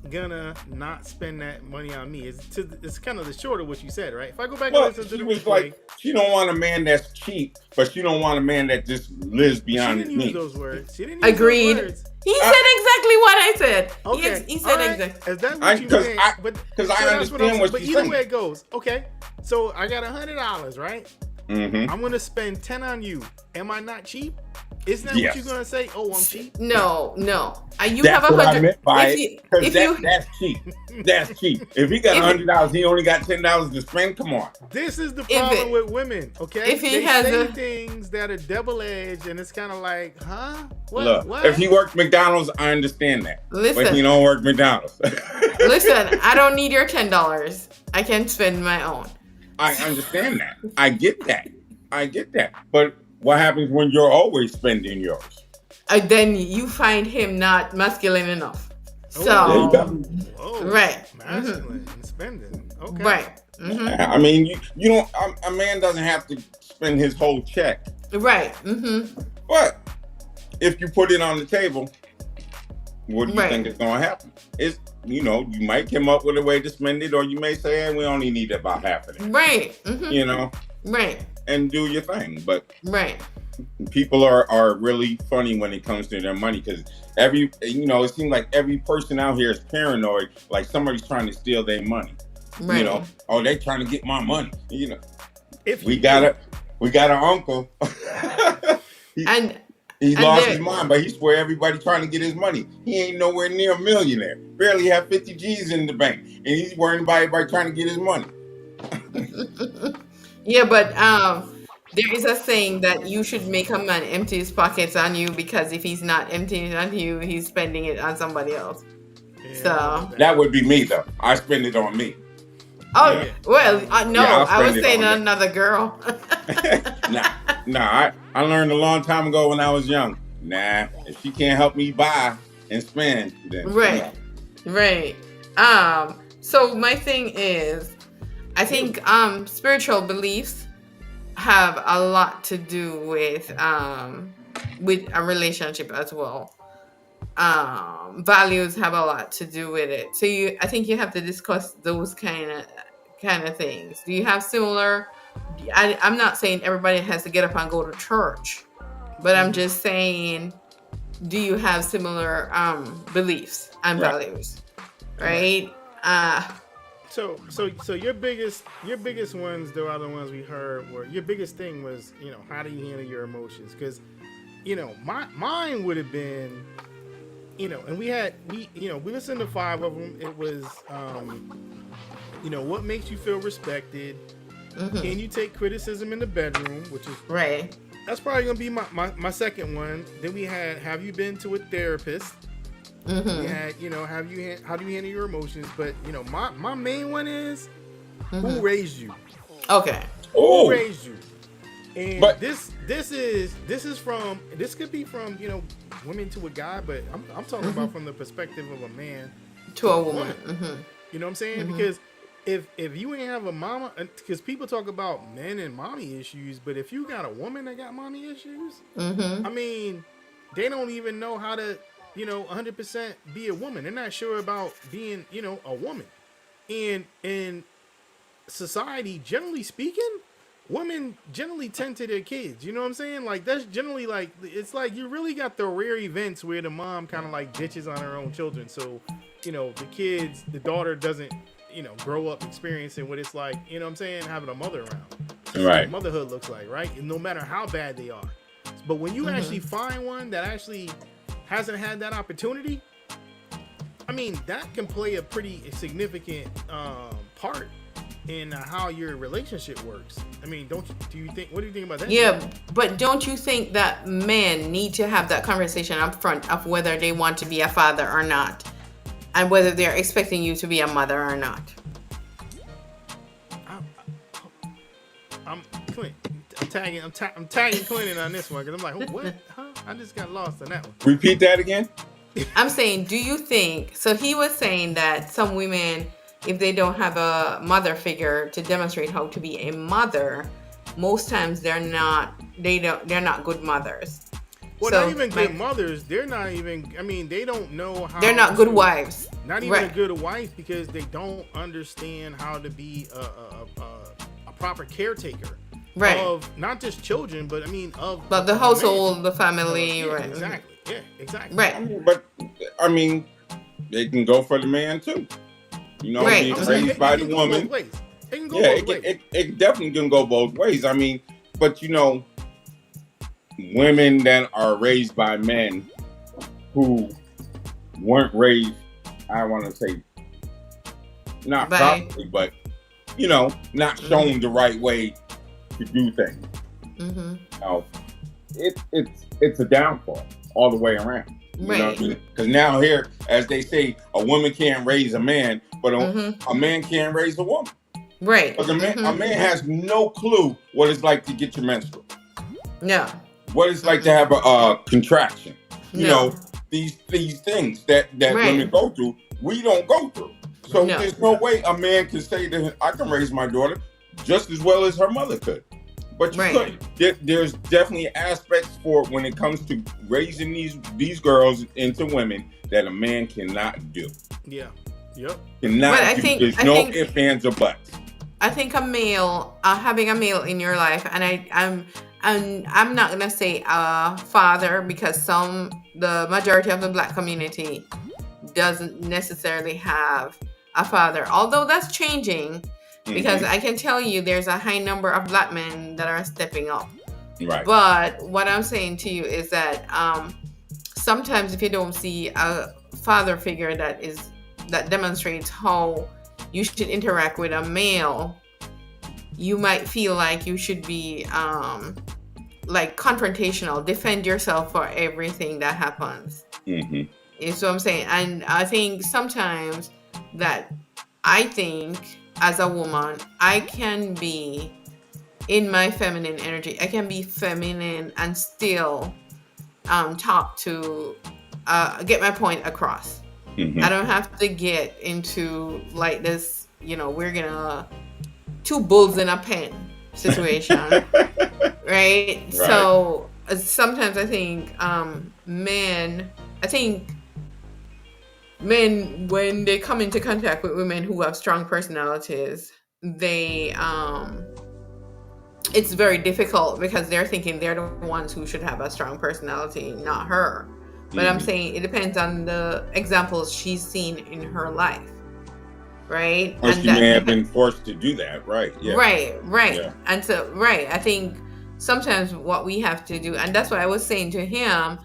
Speaker 1: gonna not spend that money on me. It's kind of the short of what you said, right? If I go back and listen to the
Speaker 3: was
Speaker 1: replay,
Speaker 3: like, she don't want a man that's cheap, but she don't want a man that just lives beyond his means.
Speaker 1: She didn't use those words. She didn't use
Speaker 2: Agreed.
Speaker 1: those words.
Speaker 2: He said exactly what I said.
Speaker 1: Okay.
Speaker 2: He said
Speaker 1: right.
Speaker 2: exactly.
Speaker 1: Is that what you meant?
Speaker 3: Because I understand what
Speaker 1: but
Speaker 3: you're
Speaker 1: either
Speaker 3: saying.
Speaker 1: way it goes. Okay. So I got $100, right?
Speaker 3: Mm-hmm.
Speaker 1: I'm gonna spend 10 on you. Am I not cheap? Isn't that what you're gonna say? Oh, I'm cheap.
Speaker 2: No. You
Speaker 3: that's
Speaker 2: have
Speaker 3: what I
Speaker 2: 100.
Speaker 3: meant by it. Because that's cheap. That's cheap. If he got $100, he only got $10 to spend. Come on.
Speaker 1: This is the problem with women. Okay.
Speaker 2: If he
Speaker 1: they
Speaker 2: has
Speaker 1: say things that are double-edged, and it's kind of like, huh? What?
Speaker 3: Look,
Speaker 1: what?
Speaker 3: if he worked McDonald's, I understand that.
Speaker 2: Listen,
Speaker 3: but he don't work McDonald's.
Speaker 2: Listen, I don't need your $10. I can spend my own.
Speaker 3: I understand that. I get that. But what happens when you're always spending yours?
Speaker 2: Then you find him not masculine enough. So,
Speaker 3: there you go.
Speaker 2: Right.
Speaker 1: Masculine and spending. Okay.
Speaker 2: Right. Mm-hmm.
Speaker 3: I mean, you don't. A man doesn't have to spend his whole check.
Speaker 2: Right. Mm-hmm.
Speaker 3: But if you put it on the table, what do you think is going to happen? You might come up with a way to spend it, or you may say, hey, we only need about half of it.
Speaker 2: Right. Mm-hmm.
Speaker 3: Right. And do your thing. But
Speaker 2: people
Speaker 3: are really funny when it comes to their money, because it seems like every person out here is paranoid, like somebody's trying to steal their money.
Speaker 2: Right.
Speaker 3: Oh, they trying to get my money.
Speaker 1: If
Speaker 3: we got an uncle. He lost his mind, but he swear everybody trying to get his money. He ain't nowhere near a millionaire. Barely have 50 G's in the bank, and he's worrying about everybody trying to get his money.
Speaker 2: Yeah, but there is a saying that you should make a man empty his pockets on you, because if he's not emptying it on you, he's spending it on somebody else. Yeah, so
Speaker 3: that would be me, though. I spend it on me.
Speaker 2: Oh, yeah. Well, no, I was saying another girl.
Speaker 3: Nah, I learned a long time ago when I was young. Nah, if she can't help me buy and spend, then
Speaker 2: Right. So my thing is, I think spiritual beliefs have a lot to do with a relationship as well. Values have a lot to do with it. So I think you have to discuss those kind of things. Do you have similar? I'm not saying everybody has to get up and go to church, but I'm just saying, do you have similar beliefs and values, right?
Speaker 1: So your biggest ones, though, are the ones we heard. Where your biggest thing was, how do you handle your emotions? Because, mine would have been, and we listened to 5 of them. It was, what makes you feel respected? Mm-hmm. Can you take criticism in the bedroom? Which is
Speaker 2: right.
Speaker 1: That's probably gonna be my second one. Then we had, have you been to a therapist? Mm-hmm. We had, how do you handle your emotions? But my main one is, who raised you?
Speaker 2: Okay.
Speaker 1: Who raised you? And this could be from women to a guy, but I'm talking about from the perspective of a man
Speaker 2: to a woman. Mm-hmm.
Speaker 1: You know what I'm saying? Mm-hmm. Because if you ain't have a mama, because people talk about men and mommy issues, but if you got a woman that got mommy issues, I mean, they don't even know how to 100% be a woman. They're not sure about being, a woman. And in society, generally speaking, women generally tend to their kids. You know what I'm saying? Like, that's generally like, it's like you really got the rare events where the mom kind of like bitches on her own children. So, the daughter doesn't, grow up experiencing what it's like, you know what I'm saying, having a mother around. That's
Speaker 3: Right.
Speaker 1: what motherhood looks like, right? And no matter how bad they are. But when you actually find one that actually hasn't had that opportunity, I mean, that can play a pretty significant part in how your relationship works. I mean, what do you think about that?
Speaker 2: Yeah, but don't you think that men need to have that conversation up front of whether they want to be a father or not, and whether they're expecting you to be a mother or not?
Speaker 1: I'm Clint. I'm tagging Clint on this one because I'm like, what? Huh? I just got lost on that one.
Speaker 3: Repeat that again.
Speaker 2: I'm saying, do you think, so he was saying that some women, if they don't have a mother figure to demonstrate how to be a mother, most times they're not good mothers.
Speaker 1: Well, not even good mothers. They're not even, they don't know how.
Speaker 2: They're not good wives.
Speaker 1: Not even a good wife because they don't understand how to be a proper caretaker.
Speaker 2: Right.
Speaker 1: Of not just children, but
Speaker 2: but the household, the family,
Speaker 1: yeah,
Speaker 2: right?
Speaker 1: Exactly. Yeah, exactly.
Speaker 2: Right.
Speaker 3: But they can go for the man too.
Speaker 2: Right.
Speaker 3: Being raised by the woman. It definitely can go both ways. But women that are raised by men who weren't raised, I want to say, not properly, but not shown the right way to do things. It's a downfall all the way around.
Speaker 2: Right.
Speaker 3: Because now here, as they say, a woman can't raise a man, but a man can't raise a woman.
Speaker 2: Right.
Speaker 3: Because a man has no clue what it's like to get your menstrual.
Speaker 2: No.
Speaker 3: What it's like to have a contraction. These things that women go through, we don't go through. So there's no way a man can say that I can raise my daughter just as well as her mother could. But you couldn't. There's definitely aspects for when it comes to raising these girls into women that a man cannot do.
Speaker 1: Yeah. Yep.
Speaker 3: Cannot do. There's no ifs, ands, or buts.
Speaker 2: I think a male, having a male in your life, and I'm not gonna say a father because the majority of the Black community doesn't necessarily have a father, although that's changing. Because I can tell you there's a high number of Black men that are stepping up.
Speaker 3: Right.
Speaker 2: But what I'm saying to you is that sometimes if you don't see a father figure that demonstrates how you should interact with a male, you might feel like you should be like confrontational, defend yourself for everything that happens. You see what I'm saying? And I think sometimes as a woman, I can be in my feminine energy. I can be feminine and still talk to, get my point across. I don't have to get into like this, we're gonna two bulls in a pen situation, right? So sometimes I think men, when they come into contact with women who have strong personalities, they it's very difficult because they're thinking they're the ones who should have a strong personality, not her. But I'm saying it depends on the examples she's seen in her life, right?
Speaker 3: Or she may have been forced to do that, right? Yeah.
Speaker 2: Right. Yeah. And so, I think sometimes what we have to do, and that's what I was saying to him,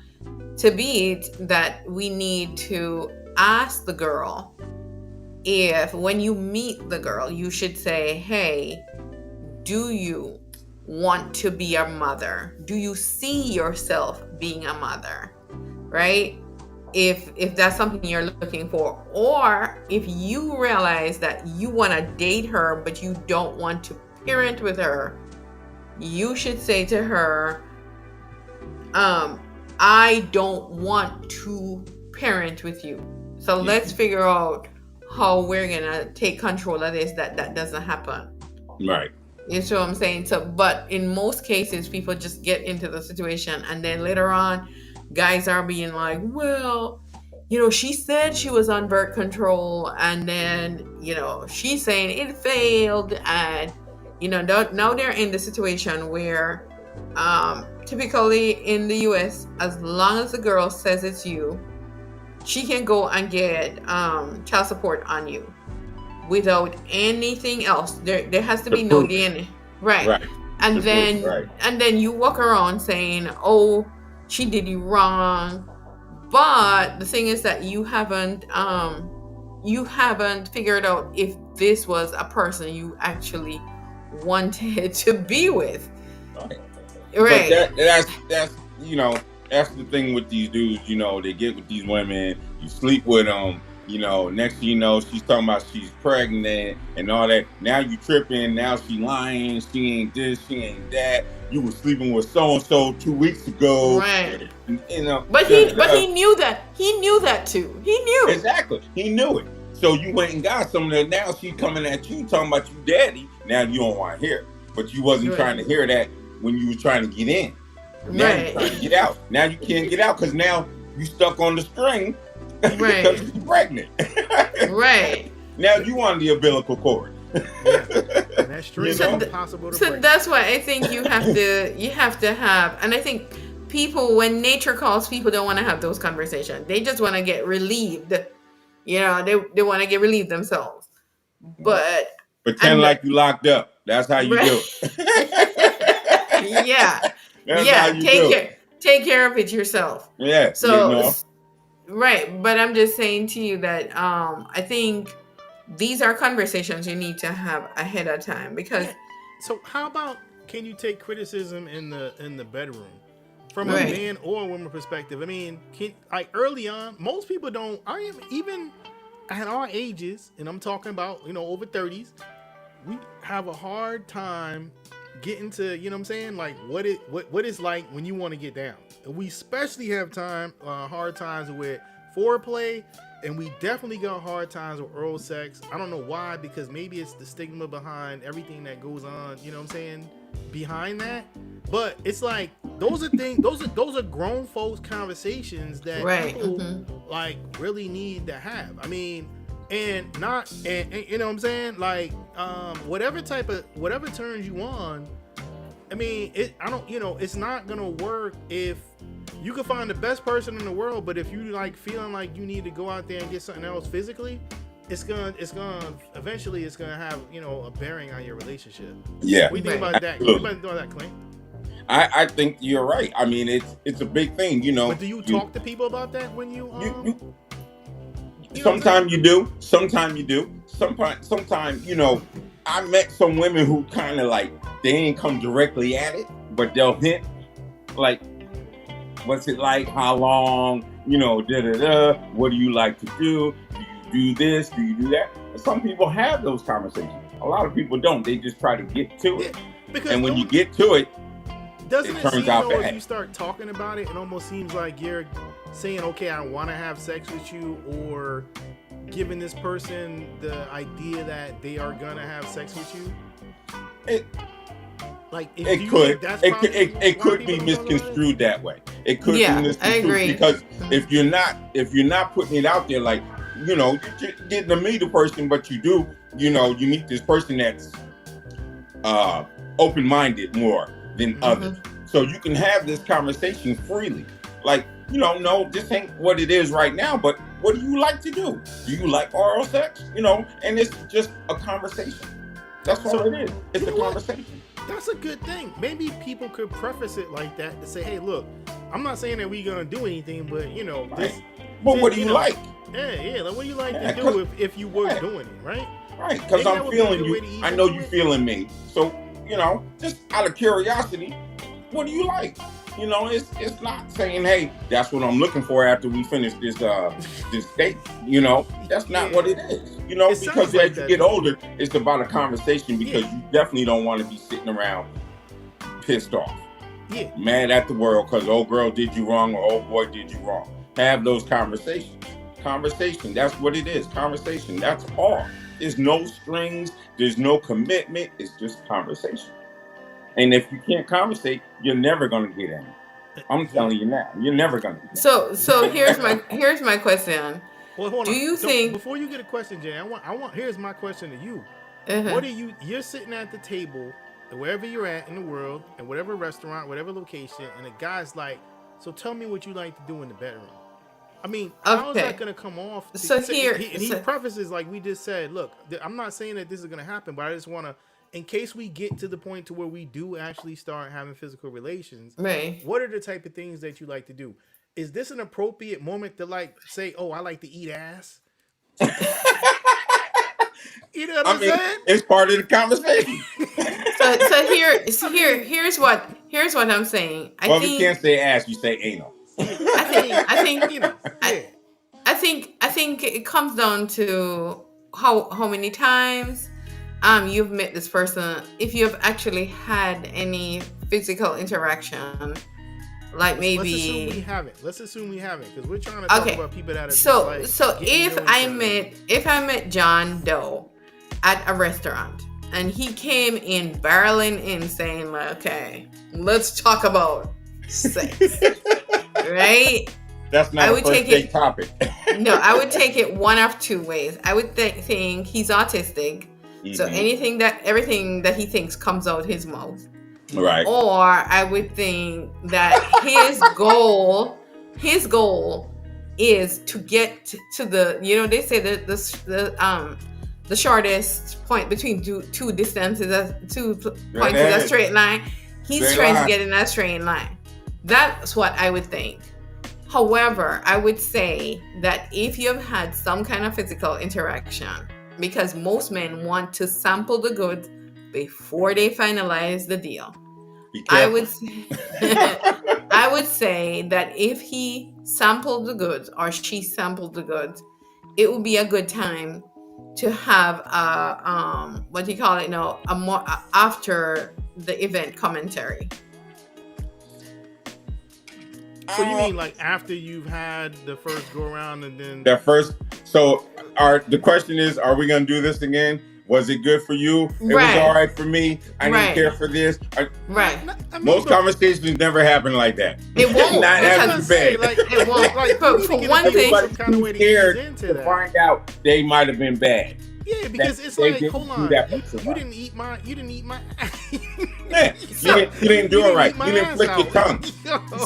Speaker 2: to beat that we need to ask the girl if when you meet the girl, you should say, hey, do you want to be a mother? Do you see yourself being a mother? Right? If that's something you're looking for, or if you realize that you want to date her, but you don't want to parent with her, you should say to her, I don't want to parent with you. So let's figure out how we're gonna take control of this, that doesn't happen.
Speaker 3: Right.
Speaker 2: You see what I'm saying? So, but in most cases, people just get into the situation and then later on, guys are being like, well, she said she was on birth control, and then, she's saying it failed, and, now they're in the situation where, typically in the US, as long as the girl says it's you, she can go and get child support on you without anything else. There has to be no DNA. Right. And then you walk around saying, oh, she did you wrong. But the thing is that you haven't figured out if this was a person you actually wanted to be with. Right.
Speaker 3: But that's the thing with these dudes. They get with these women, you sleep with them. Next thing you know, she's talking about she's pregnant and all that. Now you tripping. Now she lying. She ain't this. She ain't that. You were sleeping with so and so 2 weeks ago.
Speaker 2: Right. But he knew that. He knew that too. He knew.
Speaker 3: Exactly. He knew it. So you went and got some of that. Now she's coming at you talking about you daddy. Now you don't want to hear it. But you wasn't trying to hear that when you were trying to get in. Now you're trying to get out. Now you can't get out because now you stuck on the string. Because you're pregnant.
Speaker 2: Right.
Speaker 3: Now you on the umbilical cord.
Speaker 1: And that's true. Impossible to break.
Speaker 2: That's why I think you have to have, and I think people, when nature calls, people don't want to have those conversations. They just want to get relieved. They want to get relieved themselves. But
Speaker 3: pretend like you locked up. That's how you do it.
Speaker 2: Yeah. Take care of it yourself.
Speaker 3: Yeah.
Speaker 2: So right, but I'm just saying to you that I think these are conversations you need to have ahead of time, because.
Speaker 1: So how about, can you take criticism in the bedroom from a man or a woman perspective? I mean, early on, most people don't. Even at our ages, and I'm talking about over 30s, we have a hard time getting to like what it's like when you want to get down. We especially have hard times with foreplay, and we definitely got hard times with oral sex. I don't know why, because maybe it's the stigma behind everything that goes on, behind that. But it's like those are grown folks conversations that people like really need to have. I mean, and like whatever turns you on. I mean, it's not gonna work if you can find the best person in the world, but if you like feeling like you need to go out there and get something else physically, it's gonna eventually have a bearing on your relationship.
Speaker 3: Yeah.
Speaker 1: What do you think about that? What do you think about that, Clint?
Speaker 3: I think you're right. I mean, it's a big thing,
Speaker 1: But do you talk to people about that when you
Speaker 3: sometimes you do. Sometimes you do. Sometimes, I met some women who kind of like, they ain't come directly at it, but they'll hint, like, what's it like? How long? What do you like to do? Do you do this? Do you do that? And some people have those conversations. A lot of people don't. They just try to get to it. And when you get to it,
Speaker 1: doesn't
Speaker 3: it
Speaker 1: it
Speaker 3: turns
Speaker 1: seem
Speaker 3: out
Speaker 1: though,
Speaker 3: bad.
Speaker 1: if you start talking about it, it almost seems like you're saying, okay, I want to have sex with you, or giving this person the idea that they are gonna have sex with you. It
Speaker 3: could be misconstrued that way. It could be misconstrued,
Speaker 2: I agree.
Speaker 3: Because if you're not putting it out there, like, you're getting to meet a person, but you meet this person that's open-minded more than others. So you can have this conversation freely. Like, no, this ain't what it is right now, but what do you like to do? Do you like oral sex? And it's just a conversation. That's all it is. It's a conversation.
Speaker 1: That's a good thing. Maybe people could preface it like that to say, hey, look, I'm not saying that we're going to do anything, but,
Speaker 3: But what do you like?
Speaker 1: Yeah. Like, what do you like to do if you were doing it, right?
Speaker 3: Right, because I'm feeling you. I know you feeling me. So, just out of curiosity, what do you like? It's not saying, hey, that's what I'm looking for after we finish this date. That's not what it is. Because as you get older, it's about a conversation, because you definitely don't want to be sitting around pissed off, mad at the world because old girl did you wrong or old boy did you wrong. Have those conversations. Conversation, that's what it is. Conversation, that's all. There's no strings, there's no commitment, it's just conversation. And if you can't conversate, you're never going to get any. I'm telling you now, you're never gonna.
Speaker 2: So here's my question.
Speaker 1: Well, hold
Speaker 2: Do
Speaker 1: on.
Speaker 2: you
Speaker 1: So,
Speaker 2: think?
Speaker 1: before you get a question, Jay, I want. Here's my question to you.
Speaker 2: Uh-huh.
Speaker 1: What are you? You're sitting at the table, wherever you're at in the world, in whatever restaurant, whatever location, and a guy's like, "So tell me what you like to do in the bedroom." I mean, how is that going to come off? He prefaces like we just said. Look, I'm not saying that this is going to happen, but I just want to, in case we get to the point to where we do actually start having physical relations,
Speaker 2: right?
Speaker 1: What are the type of things that you like to do? Is this an appropriate moment to like say, "Oh, I like to eat ass"? You know what I'm saying?
Speaker 3: It's part of the conversation.
Speaker 2: Here's what I'm saying.
Speaker 3: If you can't say ass, you say anal.
Speaker 2: I think you know. I think it comes down to how many times you've met this person. If you've actually had any physical interaction, like maybe.
Speaker 1: Let's assume we haven't, because we're trying to talk about people that are
Speaker 2: so if I met John Doe at a restaurant and he came in barreling in saying like, okay, let's talk about sex, right?
Speaker 3: That's not a first date topic.
Speaker 2: No, I would take it one of two ways. I would think he's autistic, so everything that he thinks comes out his mouth.
Speaker 3: Right.
Speaker 2: Or I would think that his goal is to get to the, they say that the shortest point between two distances, 2 points is a straight line. He's trying to get in that straight line. That's what I would think. However, I would say that if you've had some kind of physical interaction, because most men want to sample the goods before they finalize the deal. I would say that if he sampled the goods or she sampled the goods, it would be a good time to have a more after the event commentary.
Speaker 1: So you mean like after you've had the first go around and then
Speaker 3: the question is, are we gonna do this again? Was it good for you? It was all right for me. I didn't care for this. Most conversations never happen like that.
Speaker 2: It won't.
Speaker 3: Not as bad.
Speaker 2: It won't. For one thing,
Speaker 3: kind of way to find out they might have been bad.
Speaker 1: Yeah, because it's like, hold on, you didn't eat my.
Speaker 3: Yeah, you didn't do it right. You didn't flick your tongue.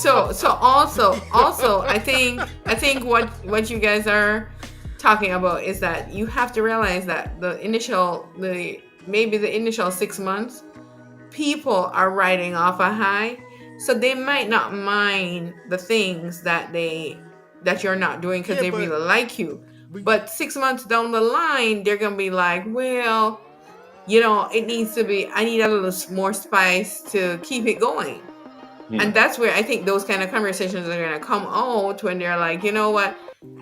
Speaker 2: So also, I think what you guys are talking about is that you have to realize that the initial 6 months, people are riding off a high, so they might not mind the things that you're not doing because they really like you. But 6 months down the line, they're gonna be like, well, it needs to be. I need a little more spice to keep it going. And that's where I think those kind of conversations are gonna come out when they're like, you know what?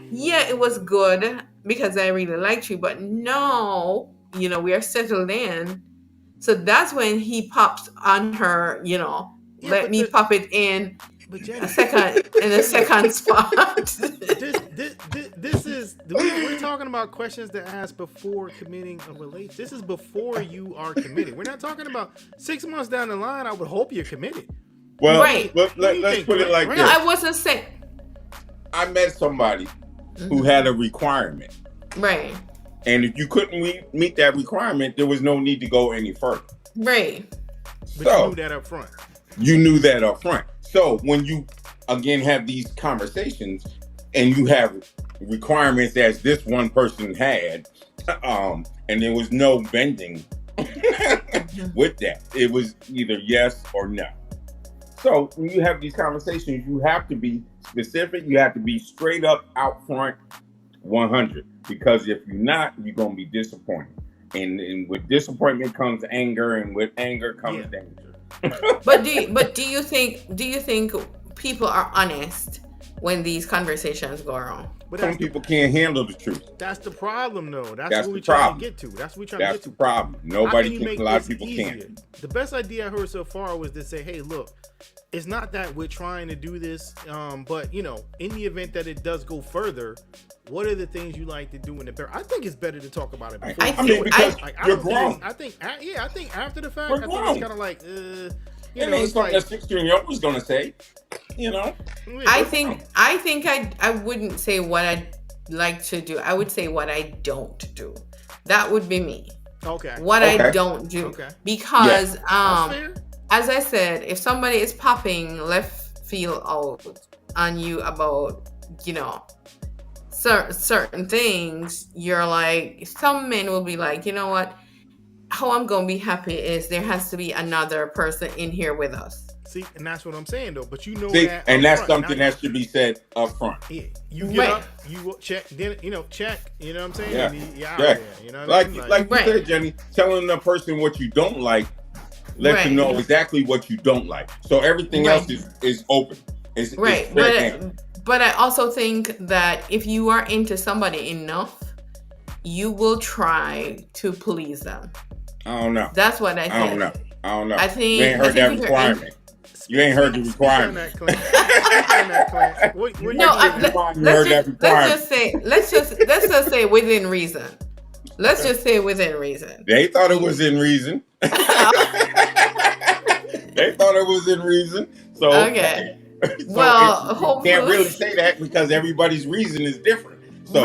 Speaker 2: Yeah, it was good because I really liked you, but no, we are settled in. So that's when he pops on her, let me pop it in a second spot.
Speaker 1: We're talking about questions to ask before committing a relationship. This is before you are committed. We're not talking about 6 months down the line. I would hope you're committed.
Speaker 3: Well, let's put it like this.
Speaker 2: No, I wasn't saying.
Speaker 3: I met somebody who had a requirement.
Speaker 2: Right.
Speaker 3: And if you couldn't meet that requirement, there was no need to go any further.
Speaker 2: Right.
Speaker 1: But you knew that up front.
Speaker 3: You knew that up front. So when you, again, have these conversations and you have requirements as this one person had, and there was no bending with that. It was either yes or no. So when you have these conversations, you have to be specific. You have to be straight up out front 100. Because if you're not, you're going to be disappointed. And with disappointment comes anger, and with anger comes danger.
Speaker 2: But do you think people are honest when these conversations go on?
Speaker 1: But
Speaker 3: some people can't handle the truth.
Speaker 1: That's the problem, though. That's what we're trying to get to. That's what we're trying to get to.
Speaker 3: That's the problem. Nobody can. A lot of people can't.
Speaker 1: The best idea I heard so far was to say, "Hey, look, it's not that we're trying to do this, but in the event that it does go further, what are the things you like to do in the bedroom?" I think it's better to talk about it before.
Speaker 3: Because you're grown.
Speaker 1: I think after the fact, I think it's kind of like,
Speaker 3: it ain't something a 16-year-old was gonna say. you know.
Speaker 2: I think I wouldn't say what I like to do. I would say what I don't do. That would be me.
Speaker 1: Okay.
Speaker 2: What I don't do.
Speaker 1: Okay.
Speaker 2: Because
Speaker 1: That's fair.
Speaker 2: as I said, if somebody is popping left field out on you about, you know, certain things, you're like, some men will be like, you know what? How I'm gonna be happy is there has to be another person in here with us.
Speaker 1: See, and that's what I'm saying though. But you know
Speaker 3: that, and that's something that should be said up front.
Speaker 1: Yeah, you get up, you check, then check. You know what I'm saying?
Speaker 3: Yeah,
Speaker 1: There, you know what I mean?
Speaker 3: Like you said, Jenny, telling the person what you don't like lets you know exactly what you don't like. So everything else is open. Is
Speaker 2: But I also think that if you are into somebody enough, you will try to please them.
Speaker 3: I don't know.
Speaker 2: That's what I think.
Speaker 3: I don't know.
Speaker 2: I think
Speaker 3: you ain't heard that requirement. You ain't heard the requirement.
Speaker 2: Let's just say within reason. Let's just say within reason.
Speaker 3: They thought it was in reason. They thought it was in reason. So
Speaker 2: okay.
Speaker 3: So
Speaker 2: well,
Speaker 3: you can't really say that because everybody's reason is different. So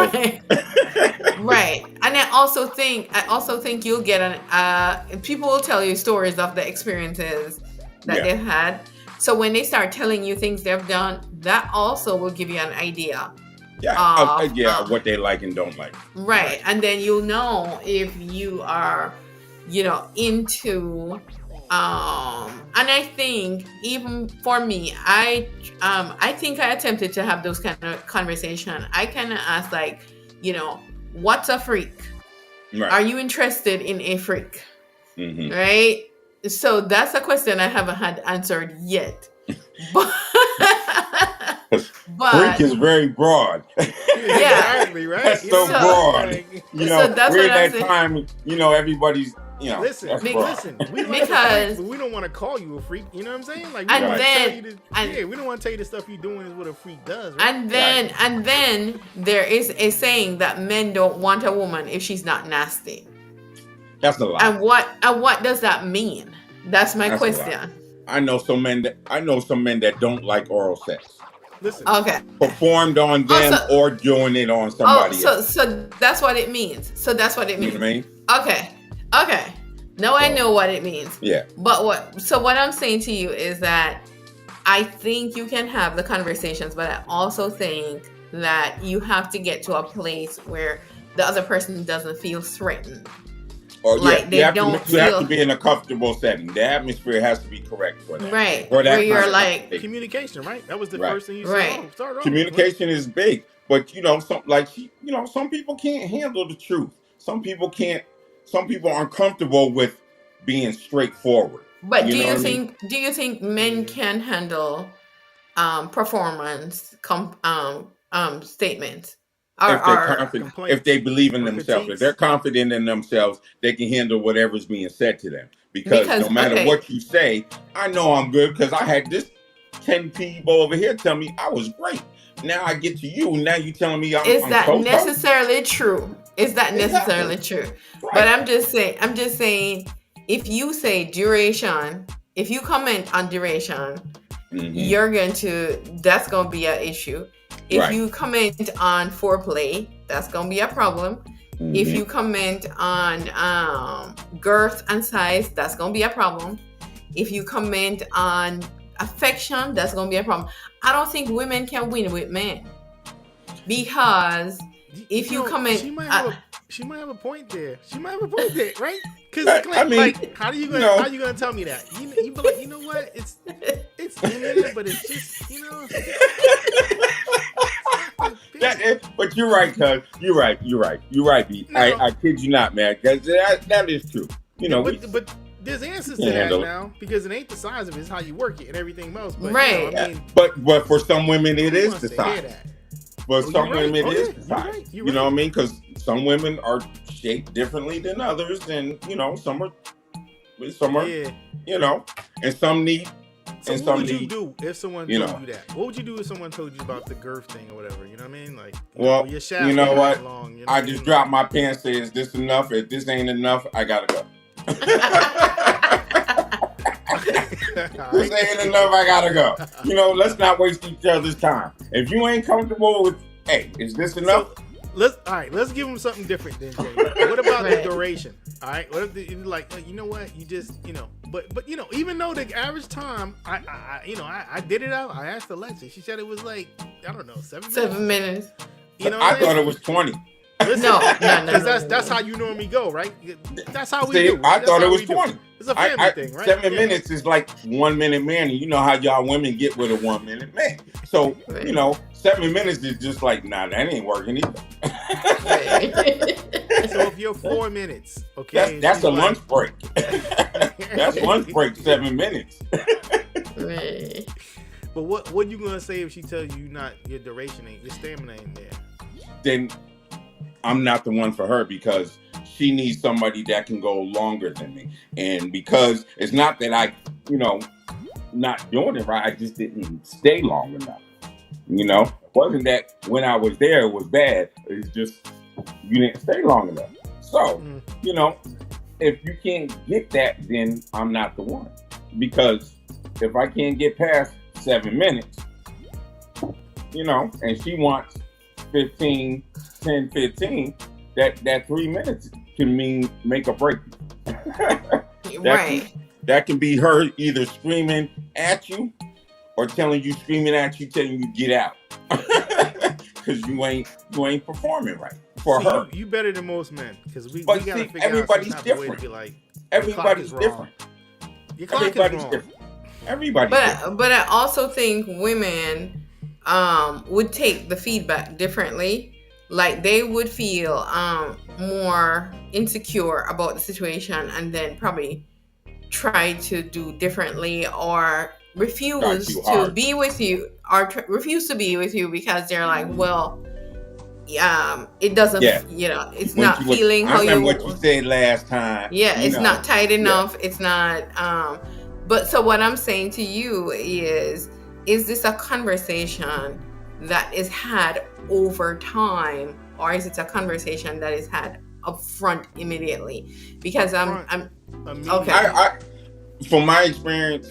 Speaker 2: right. And I also think you'll get people will tell you stories of the experiences that they've had. So when they start telling you things they've done, that also will give you an idea.
Speaker 3: What they like and don't like.
Speaker 2: Right. And then you'll know if you are, you know, into and I think even for me, I think I attempted to have those kind of conversation. I kind of asked, like, you know, what's a freak? Right. Are you interested in a freak? Mm-hmm. Right? So that's a question I haven't had answered yet. But
Speaker 3: freak is very broad.
Speaker 1: Exactly, right?
Speaker 3: That's so broad. You know,
Speaker 2: so that's
Speaker 3: we're at that time, you know, everybody's, you know.
Speaker 1: Listen, we don't want to call you a freak. You know what I'm saying? Like, we don't want to tell you the stuff you're doing is what a freak does. Right?
Speaker 2: And then there is a saying that men don't want a woman if she's not nasty.
Speaker 3: That's a lie.
Speaker 2: And what does that mean? That's my question.
Speaker 3: I know some men that don't like oral sex.
Speaker 1: Listen.
Speaker 2: Okay.
Speaker 3: Performed on them or doing it on somebody else.
Speaker 2: So that's what it means. You know what I mean? Okay. Now I know what it means.
Speaker 3: Yeah.
Speaker 2: But what I'm saying to you is that I think you can have the conversations, but I also think that you have to get to a place where the other person doesn't feel threatened.
Speaker 3: Or you have to be in a comfortable setting. The atmosphere has to be correct for that.
Speaker 2: Right.
Speaker 3: Where
Speaker 2: you're like
Speaker 1: communication, right? That was the first thing you said.
Speaker 2: Right.
Speaker 3: Communication is big, but you know, some people can't handle the truth. Some people aren't comfortable with being straightforward.
Speaker 2: But do you think men can handle performance statements?
Speaker 3: If they believe in themselves, if they're confident in themselves, they can handle whatever's being said to them. Because no matter what you say, I know I'm good because I had this 10 people over here tell me I was great. Now I get to you, and now you telling me I'm
Speaker 2: necessarily true? Is that necessarily true? Right. But I'm just saying, if you say duration, if you comment on duration, that's going to be an issue. If you comment on foreplay, that's going to be a problem. Mm-hmm. If you comment on girth and size, that's going to be a problem. If you comment on affection, that's going to be a problem. I don't think women can win with men. Because if you comment...
Speaker 1: She might have a point there. Right? Because how are you gonna tell me that? You be like, you know what? It's in there, but it's just, you know.
Speaker 3: But you're right, cuz. You're right, B. No. I kid you not, man. That is true. You know,
Speaker 1: but there's answers to that now because it ain't the size of it; it's how you work it and everything else. But,
Speaker 2: right.
Speaker 1: You know, I mean,
Speaker 3: but for some women, it is the size. But some women, it is the size. You know what I mean? Because some women are shaped differently than others, and you know, some are, you know, and some need.
Speaker 1: So what would you do if someone told you that? What would you do if someone told you about the girth thing or whatever? You know what I mean? Like, your shaft
Speaker 3: you know what?
Speaker 1: Long, you know
Speaker 3: I just drop my pants. Say, is this enough? If this ain't enough, I gotta go. This ain't enough. I gotta go. Let's not waste each other's time. If you ain't comfortable with, hey, is this enough?
Speaker 1: So, let's give them something different then, Jay. What about the duration? All right, what if you you know what, you just, but even though the average time, I did it out. I asked Alexa. She said it was like, I don't know, 7 minutes.
Speaker 3: I thought it was 20.
Speaker 1: Listen,
Speaker 2: no.
Speaker 1: That's how you normally go, right? That's how we do.
Speaker 3: I thought it was 20.
Speaker 1: It's a family thing, right?
Speaker 3: 7 minutes is like 1 minute man, and you know how y'all women get with a 1 minute man. So 7 minutes is just like, nah, that ain't working either.
Speaker 1: So if you're 4 minutes, okay,
Speaker 3: that's a lunch break. That's lunch break. 7 minutes.
Speaker 1: But what you gonna say if she tells you your duration ain't, your stamina ain't there?
Speaker 3: Then I'm not the one for her, because she needs somebody that can go longer than me. And because it's not that I, not doing it right, I just didn't stay long enough. It wasn't that when I was there it was bad. It's just you didn't stay long enough. So, if you can't get that, then I'm not the one. Because if I can't get past 7 minutes, and she wants 15, that 3 minutes can make a break. That can be her either screaming at you or telling you get out. Because you ain't performing right for her.
Speaker 1: You better than most men, because we gotta figure
Speaker 3: everybody's
Speaker 1: out
Speaker 3: different.
Speaker 1: To be like,
Speaker 3: everybody's different.
Speaker 1: Your clock everybody's is
Speaker 3: different. Everybody's different.
Speaker 2: But I also think women would take the feedback differently. Like they would feel more insecure about the situation, and then probably try to do differently, or refuse to be with you, because they're like, well, it doesn't, it's not feeling how you.
Speaker 3: I remember what you said last time.
Speaker 2: Yeah, it's not tight enough. Yeah. It's not. But so what I'm saying to you is this a conversation that is had over time, or is it a conversation that is had up front immediately? Because I'm okay.
Speaker 3: From my experience,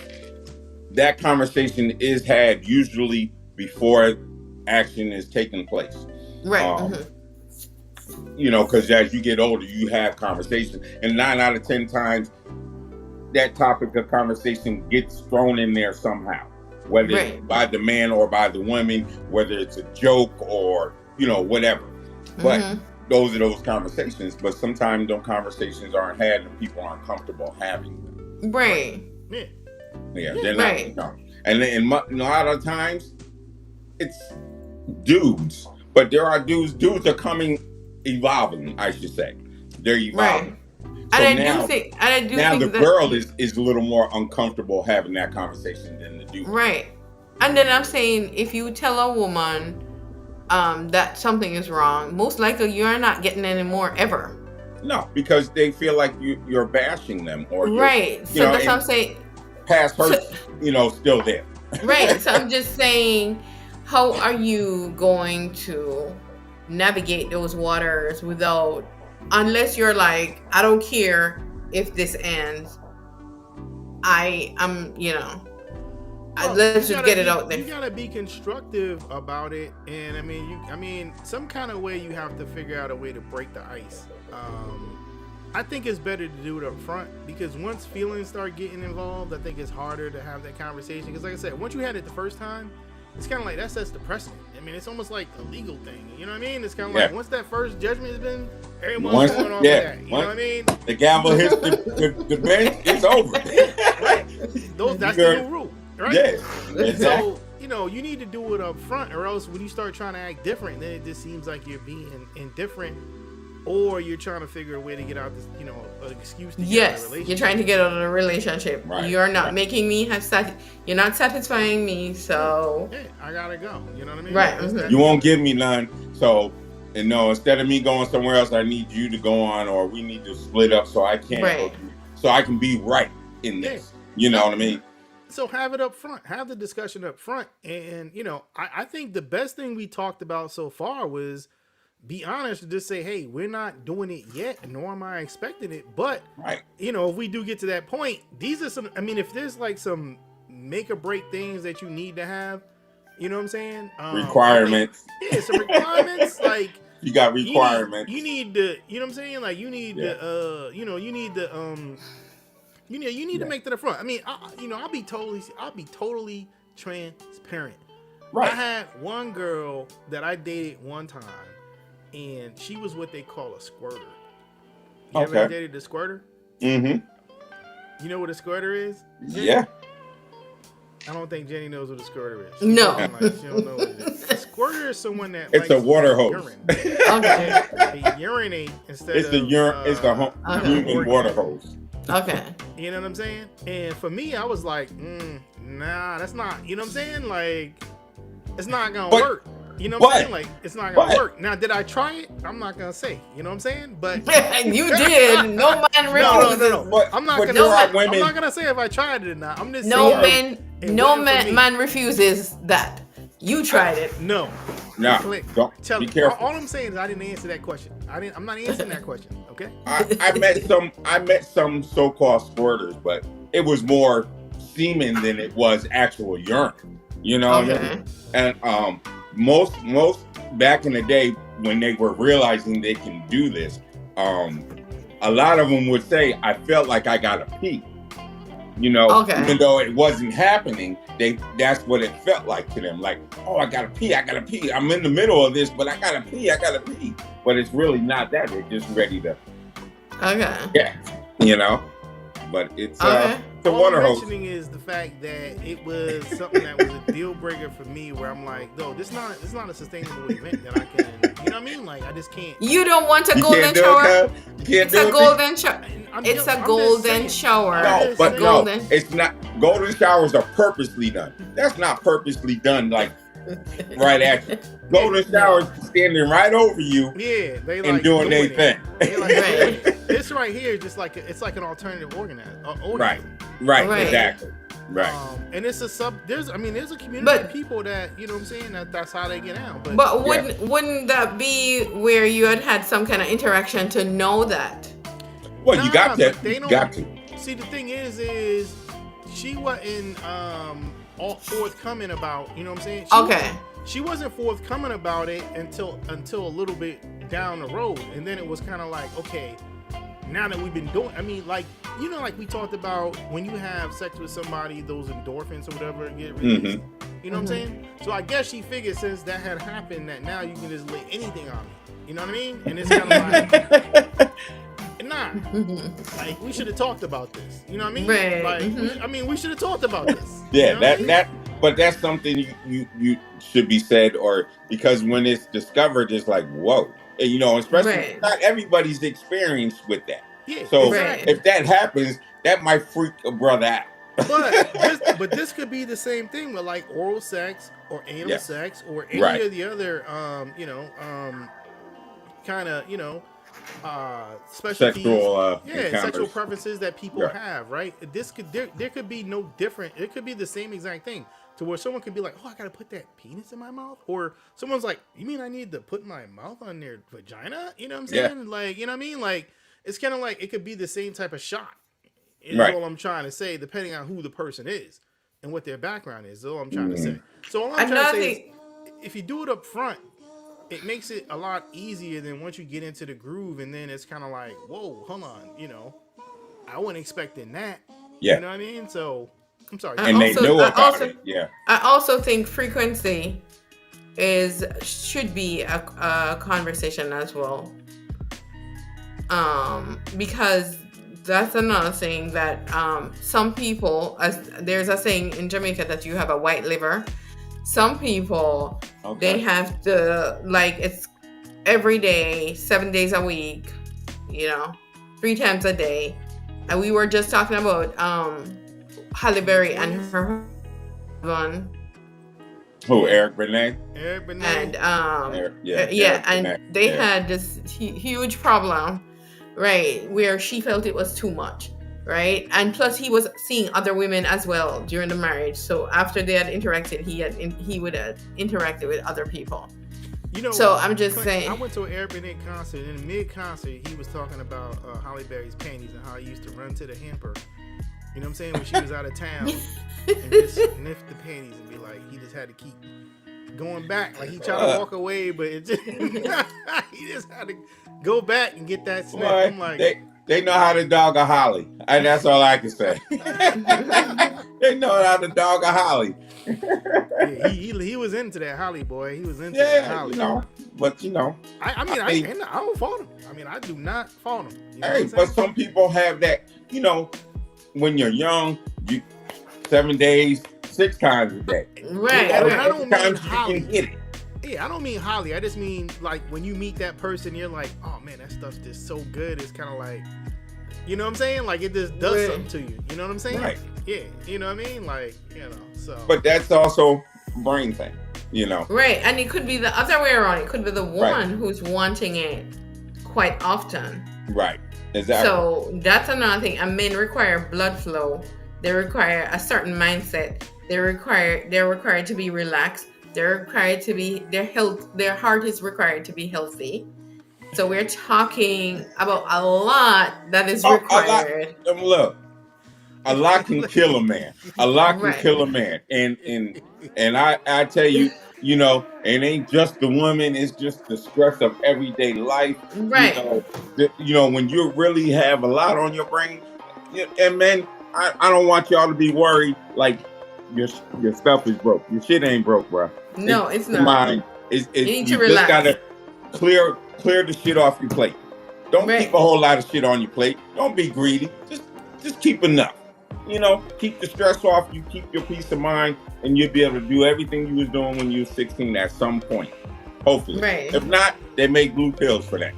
Speaker 3: that conversation is had usually before action is taking place.
Speaker 2: Right.
Speaker 3: Because as you get older, you have conversations, and 9 out of 10 times, that topic of conversation gets thrown in there somehow, whether it's by the man or by the woman, whether it's a joke or whatever. But those are those conversations. But sometimes those conversations aren't had, and people aren't comfortable having them.
Speaker 2: Right.
Speaker 3: Yeah, they're not. And then a lot of times, it's dudes. But there are dudes. Dudes are evolving, I should say. They're evolving.
Speaker 2: So I do think
Speaker 3: the girl is a little more uncomfortable having that conversation than the dude.
Speaker 2: Right. And then I'm saying, if you tell a woman that something is wrong, most likely you're not getting any more ever.
Speaker 3: No, because they feel like you're bashing them, or
Speaker 2: so that's what I'm saying.
Speaker 3: Past hurt, still there.
Speaker 2: Right. So I'm just saying, how are you going to navigate those waters unless you're like, I don't care if this ends. Let's just get it out there.
Speaker 1: You gotta be constructive about it, and I mean, some kind of way you have to figure out a way to break the ice. I think it's better to do it up front, because once feelings start getting involved, I think it's harder to have that conversation. Because like I said, once you had it the first time, it's kind of like that sets the precedent. I mean, it's almost like a legal thing. You know what I mean? It's kind of like once that first judgment has been, everyone's going off of that. You know what I mean?
Speaker 3: The gavel hits the bench, it's over.
Speaker 1: Right? That's the new rule, right?
Speaker 3: Yes, exactly.
Speaker 1: So, you need to do it up front, or else when you start trying to act different, then it just seems like you're being indifferent, or you're trying to figure a way to get out this, an excuse to get out of the relationship.
Speaker 2: You're trying to get out of the relationship. Right. You're not making me you're not satisfying me, so
Speaker 1: hey, I gotta go. You know what I mean?
Speaker 2: Right. Mm-hmm.
Speaker 3: You won't give me none, so instead of me going somewhere else, I need you to go on, or we need to split up so I can't so I can be right in this. You know what I mean?
Speaker 1: So have it up front. Have the discussion up front. And, I think the best thing we talked about so far was be honest and just say, hey, we're not doing it yet, nor am I expecting it. But, if we do get to that point, these are some, if there's like some make or break things that you need to have, you know what I'm saying?
Speaker 3: Requirements.
Speaker 1: Some requirements, like.
Speaker 3: You got requirements.
Speaker 1: You need to, you know what I'm saying? Like, you need to, you need to, you need to make to the front. I'll be totally transparent.
Speaker 3: Right.
Speaker 1: I had one girl that I dated one time, and she was what they call a squirter. You ever dated a squirter?
Speaker 3: Mm-hmm.
Speaker 1: You know what a squirter is?
Speaker 3: Yeah.
Speaker 1: I don't think Jenny knows what a squirter is.
Speaker 2: No.
Speaker 1: She don't know what it is. A squirter is someone that
Speaker 3: it's a water hose.
Speaker 1: Okay. They urinate instead of
Speaker 3: it's a human water hose.
Speaker 2: Okay.
Speaker 1: You know what I'm saying? And for me, I was like, nah, that's not. You know what I'm saying? Like, it's not gonna work. You know what I'm saying? Like, it's not gonna work. Now, did I try it? I'm not gonna say. You know what I'm saying? But
Speaker 2: you did. No man refuses.
Speaker 1: No. I'm not gonna say if I tried it or not. I'm just saying.
Speaker 2: No man refuses that. You tried it.
Speaker 1: No.
Speaker 3: Don't be careful.
Speaker 1: All I'm saying is I didn't answer that question. I'm not answering that question. Okay.
Speaker 3: I met some so-called squirters, but it was more semen than it was actual urine. You know what I mean? And most back in the day when they were realizing they can do this, a lot of them would say, I felt like I got to pee. Even though it wasn't happening, that's what it felt like to them. Like, oh, I gotta pee. I'm in the middle of this, but I gotta pee. But it's really not that. They're just ready to.
Speaker 2: Okay.
Speaker 3: Yeah. But it's the water hose.
Speaker 1: All I'm mentioning is the fact that it was something that was a deal breaker for me, where I'm like, no, this is not a sustainable event that I can. You know what I mean? Like, I just can't.
Speaker 2: You don't want a golden shower. It's a golden shower. It's a golden shower.
Speaker 3: No, but no, it's not. Golden showers are purposely done. That's not purposely done like right at you. Golden showers standing right over you.
Speaker 1: Yeah, they like
Speaker 3: and doing their thing.
Speaker 1: This right here is just like it's like an alternative organism.
Speaker 3: Right, exactly. Right.
Speaker 1: And it's there's a community of people that, you know what I'm saying, that's how they get out.
Speaker 2: But wouldn't that be where you had some kind of interaction to know that?
Speaker 3: Well, you got to. You got to.
Speaker 1: See, the thing is she wasn't all forthcoming about, you know what I'm saying? She wasn't forthcoming about it until a little bit down the road, and then it was kind of like, okay, now that we've been doing, like we talked about, when you have sex with somebody, those endorphins or whatever get released. You know what I'm saying? So I guess she figured, since that had happened, that now you can just lay anything on me. You know what I mean? And it's kind of like, nah, like, we should have talked about this. You know what I mean?
Speaker 2: Right.
Speaker 1: Like, we should have talked about this.
Speaker 3: Yeah, but that's something you should be said, or because when it's discovered, it's like, whoa. Especially not everybody's experienced with that. Yeah, so if that happens, that might freak a brother out.
Speaker 1: But this could be the same thing with like oral sex or anal sex or any of the other kind of specialties, sexual preferences that people have, right? There could be no different. It could be the same exact thing, to where someone could be like, oh, I gotta put that penis in my mouth, or someone's like, you mean I need to put my mouth on their vagina? You know what I'm saying? Like, you know what I mean? Like, it's kind of like, it could be the same type of shot. Is all I'm trying to say, depending on who the person is and what their background is. Is all I'm trying to say. So all I'm trying to say is, if you do it up front, it makes it a lot easier than once you get into the groove, and then it's kind of like, whoa, hold on, I wasn't expecting that.
Speaker 3: Yeah.
Speaker 1: You know what I mean? So, I'm sorry.
Speaker 3: And they know about it. Yeah.
Speaker 2: I also think frequency should be a conversation as well. Because that's another thing that some people, as there's a saying in Jamaica that you have a white liver. Some people, they have to, like, it's every day, 7 days a week, 3 times a day. And we were just talking about Halle Berry and her husband.
Speaker 3: Who, Eric Benet?
Speaker 1: Eric Benet.
Speaker 2: And
Speaker 3: Eric
Speaker 2: and
Speaker 3: Benet.
Speaker 2: they had this huge problem, right, where she felt it was too much. Right, and plus he was seeing other women as well during the marriage. So after they had interacted, he would have interacted with other people.
Speaker 1: You know,
Speaker 2: So I'm just
Speaker 1: Clint,
Speaker 2: saying.
Speaker 1: I went to an Eric Bennett concert, and in mid-concert, he was talking about Holly Berry's panties and how he used to run to the hamper. You know what I'm saying? When she was out of town, and just sniff the panties and be like, he just had to keep going back. Like he tried to walk away, but it just, he just had to go back and get that sniff.
Speaker 3: Boy,
Speaker 1: I'm like,
Speaker 3: they know how to dog a Holly, and that's all I can say. They know how to dog a Holly.
Speaker 1: yeah, he was into that Holly, boy. He was into that Holly.
Speaker 3: You know, but you know,
Speaker 1: I don't fault him. I mean, I do not fault him. You know
Speaker 3: hey, but some people have that. You know, when you're young, you 7 days, 6 times a day.
Speaker 2: Right.
Speaker 1: And I don't mean
Speaker 3: Sometimes
Speaker 1: Holly.
Speaker 3: you can hit it.
Speaker 1: Yeah, I don't mean Holly. I just mean like when you meet that person, you're like, oh man, that stuff's just so good. It's kind of like, you know what I'm saying? Like it just does something to you. You know what I'm saying?
Speaker 3: Right.
Speaker 1: Yeah. You know what I mean? Like, you know, so.
Speaker 3: But that's also a brain thing, you know.
Speaker 2: Right, and it could be the other way around. It could be the woman
Speaker 3: Right.
Speaker 2: who's wanting it quite often.
Speaker 3: Right. Exactly.
Speaker 2: So that's another thing. And men require blood flow. They require a certain mindset. They're required to be relaxed. They're required to be their heart is required to be healthy. So we're talking about a lot that is required.
Speaker 3: Look, a lot can kill a man. A lot can
Speaker 2: Right.
Speaker 3: kill a man. And I tell you, you know, it ain't just the woman, it's just the stress of everyday life.
Speaker 2: Right.
Speaker 3: You know, when you really have a lot on your brain, and man, I don't want y'all to be worried like your stuff is broke. Your shit ain't broke, bro.
Speaker 2: No, it's not.
Speaker 3: Mine. You
Speaker 2: need to
Speaker 3: just
Speaker 2: relax.
Speaker 3: gotta clear the shit off your plate. Don't
Speaker 2: Right.
Speaker 3: keep a whole lot of shit on your plate. Don't be greedy. Just keep enough. You know, keep the stress off. You keep your peace of mind, and you'll be able to do everything you was doing when you was 16 at some point. Hopefully.
Speaker 2: Right.
Speaker 3: If not, they make blue pills for that.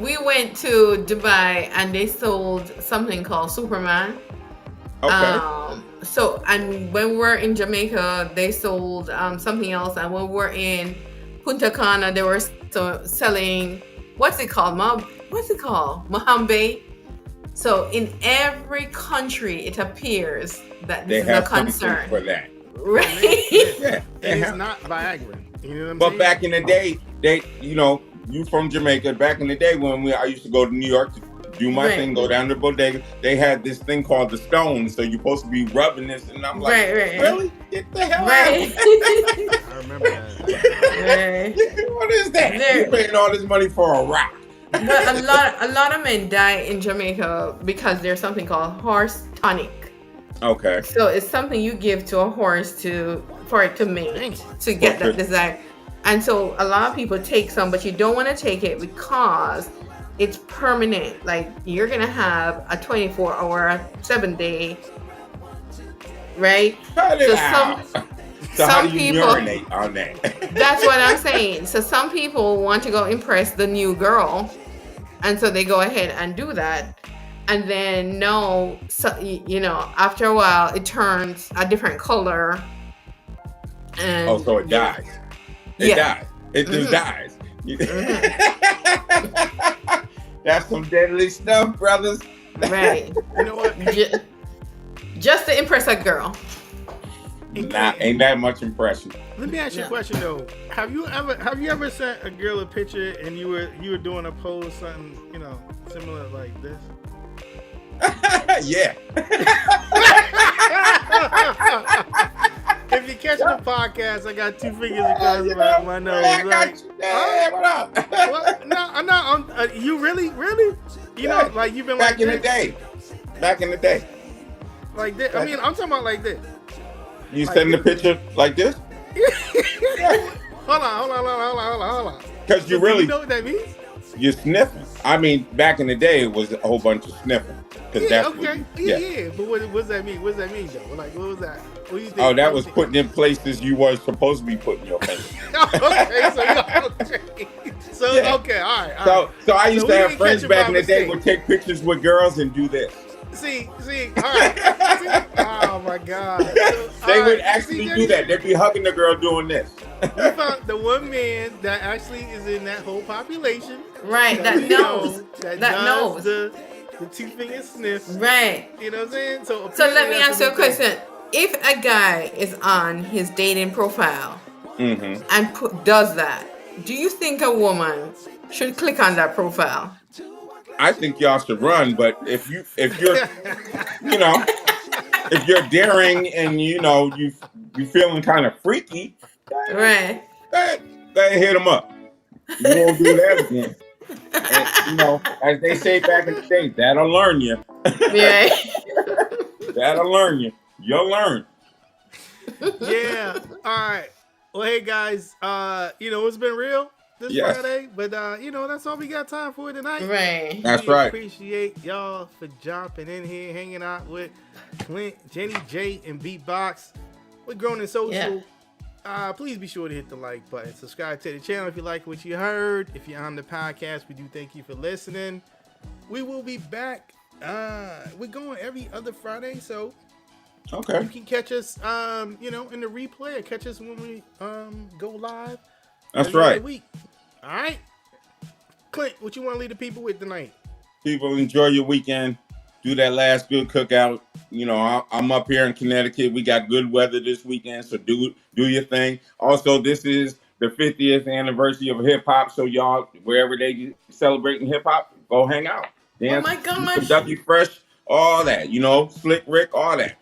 Speaker 2: We went to Dubai and they sold something called Superman.
Speaker 3: Okay.
Speaker 2: And when we were in Jamaica, they sold something else. And when we were in Punta Cana, they were selling, what's it called? Mohambe. So in every country, it appears that
Speaker 3: They
Speaker 2: this is a
Speaker 3: have something
Speaker 2: concern.
Speaker 3: for that.
Speaker 2: Right?
Speaker 3: Yeah.
Speaker 1: And it's not Viagra. You know what I'm
Speaker 3: But
Speaker 1: saying?
Speaker 3: back in the day, you from Jamaica. Back in the day when I used to go to New York to do my
Speaker 2: Right.
Speaker 3: thing, go down to the bodega, they had this thing called the stone. So you're supposed to be rubbing this, and I'm like,
Speaker 2: Right.
Speaker 3: really? Get the hell
Speaker 2: Right.
Speaker 1: I remember that.
Speaker 2: Right.
Speaker 3: What is that? You're paying all this money for a rock.
Speaker 2: But a lot of men die in Jamaica because there's something called horse tonic.
Speaker 3: Okay.
Speaker 2: So it's something you give to a horse for it to mate, to get that desire. And so a lot of people take some, but you don't want to take it because it's permanent. Like you're gonna have a 24-hour, a 7-day, right?
Speaker 3: Cut it
Speaker 2: So
Speaker 3: out. So how
Speaker 2: some
Speaker 3: do you
Speaker 2: people-
Speaker 3: urinate on that?
Speaker 2: That's what I'm saying. So some people want to go impress the new girl, and so they go ahead and do that. And then after a while, it turns a different color. And
Speaker 3: So it dies. It dies. It just dies. That's some deadly stuff, brothers.
Speaker 2: Right.
Speaker 1: You know what?
Speaker 2: Just to impress a girl.
Speaker 3: Ain't that much impression.
Speaker 1: Let me ask you a question though. Have you ever sent a girl a picture and you were doing a pose, something, similar like this?
Speaker 3: Yeah.
Speaker 1: If you catch the podcast, I got 2 fingers across my nose.
Speaker 3: I got you. Hey, what up?
Speaker 1: What? No, I'm not. You really? You know, like you've been
Speaker 3: back
Speaker 1: like
Speaker 3: in
Speaker 1: this?
Speaker 3: the day. Back in the day.
Speaker 1: Like this? I mean, I'm talking about like this.
Speaker 3: You send the picture like this?
Speaker 1: Hold on.
Speaker 3: Because you
Speaker 1: Do
Speaker 3: really,
Speaker 1: you know what that means?
Speaker 3: you're sniffing. I mean, back in the day, it was a whole bunch of sniffing.
Speaker 1: Yeah, okay. Yeah. But what does that mean? What does that mean, though? Like, what was that? What do you think?
Speaker 3: Oh, that was putting in places you weren't supposed to be putting your face.
Speaker 1: Okay, all right.
Speaker 3: So I used
Speaker 1: So
Speaker 3: to
Speaker 1: we
Speaker 3: have
Speaker 1: didn't
Speaker 3: friends
Speaker 1: catch it
Speaker 3: back
Speaker 1: by
Speaker 3: in the day
Speaker 1: mistake.
Speaker 3: would take pictures with girls and do this.
Speaker 1: See, all right. See? Oh my God.
Speaker 3: They would actually do that. They'd be hugging the girl doing this.
Speaker 1: We found the one man that actually is in that whole population.
Speaker 2: Right. That
Speaker 1: we
Speaker 2: knows.
Speaker 1: know that
Speaker 2: That
Speaker 1: does
Speaker 2: knows.
Speaker 1: the 2-finger sniff.
Speaker 2: Right.
Speaker 1: You know what I'm saying?
Speaker 2: So let me ask you a question. if a guy is on his dating profile
Speaker 3: Mm-hmm.
Speaker 2: and does that, do you think a woman should click on that profile?
Speaker 3: I think y'all should run, but if you're, you know, if you're daring and you feeling kind of freaky,
Speaker 2: Right.
Speaker 3: go ahead hit them up. You won't do that again. And as they say back in the day, that'll learn you.
Speaker 2: Yeah.
Speaker 3: That'll learn you. You'll learn.
Speaker 1: Yeah. All right. Well, hey guys, it's been real this Friday, but that's all we got time for tonight.
Speaker 2: Right.
Speaker 3: That's
Speaker 1: we
Speaker 3: right.
Speaker 1: Appreciate y'all for jumping in here, hanging out with Clint, Jenny, J, and Beatbox. We're Grown and Social.
Speaker 2: Yeah.
Speaker 1: Please be sure to hit the like button. Subscribe to the channel if you like what you heard. If you're on the podcast, we do thank you for listening. We will be back. We're going every other Friday, so
Speaker 3: okay,
Speaker 1: you can catch us, in the replay, or catch us when we go live.
Speaker 3: That's right.
Speaker 1: Week. All right, Clint, what you want to leave the people with tonight?
Speaker 3: People, enjoy your weekend. Do that last good cookout. I'm up here in Connecticut. We got good weather this weekend, so do your thing. Also, this is the 50th anniversary of hip hop, so y'all, wherever they celebrating hip hop, go hang out. Dance,
Speaker 2: oh my gosh.
Speaker 3: Dougie Fresh, all that. Slick Rick, all that.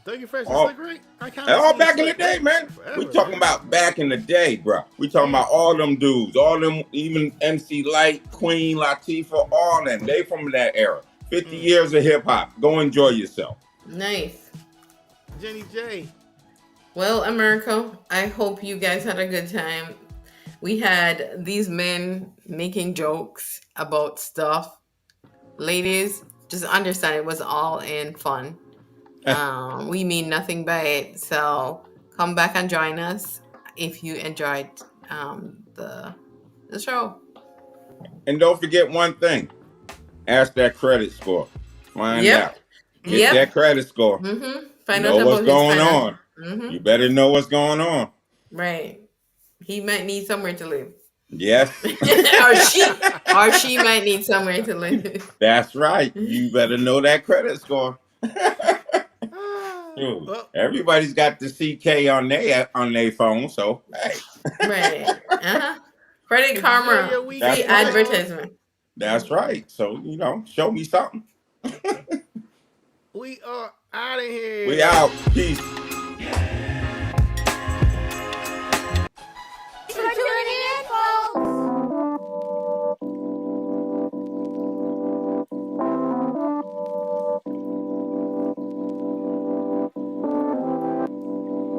Speaker 1: Dougie Fresh and Slick Rick?
Speaker 3: All back in the day, man. We talking about back in the day, bro. We talking about all them dudes, all them, even MC Light, Queen Latifah, all them. They from that era. 50 years of hip hop. Go enjoy yourself.
Speaker 2: Nice.
Speaker 1: Jenny J.
Speaker 2: Well, America, I hope you guys had a good time. We had these men making jokes about stuff. Ladies, just understand it was all in fun. We mean nothing by it. So come back and join us if you enjoyed the show.
Speaker 3: And don't forget one thing. Ask that credit score. Find out. Get that credit score.
Speaker 2: Mm-hmm. Find
Speaker 3: out what's going on.
Speaker 2: Mm-hmm.
Speaker 3: You better know what's going on.
Speaker 2: Right. He might need somewhere to live.
Speaker 3: Yes.
Speaker 2: or she might need somewhere to live.
Speaker 3: That's right. You better know that credit score. Everybody's got the CK on their phone, so hey.
Speaker 2: Right. Uh-huh. Credit Karma. Free advertisement.
Speaker 3: That's right. So, show me something.
Speaker 1: We are out of here.
Speaker 3: We out. Peace.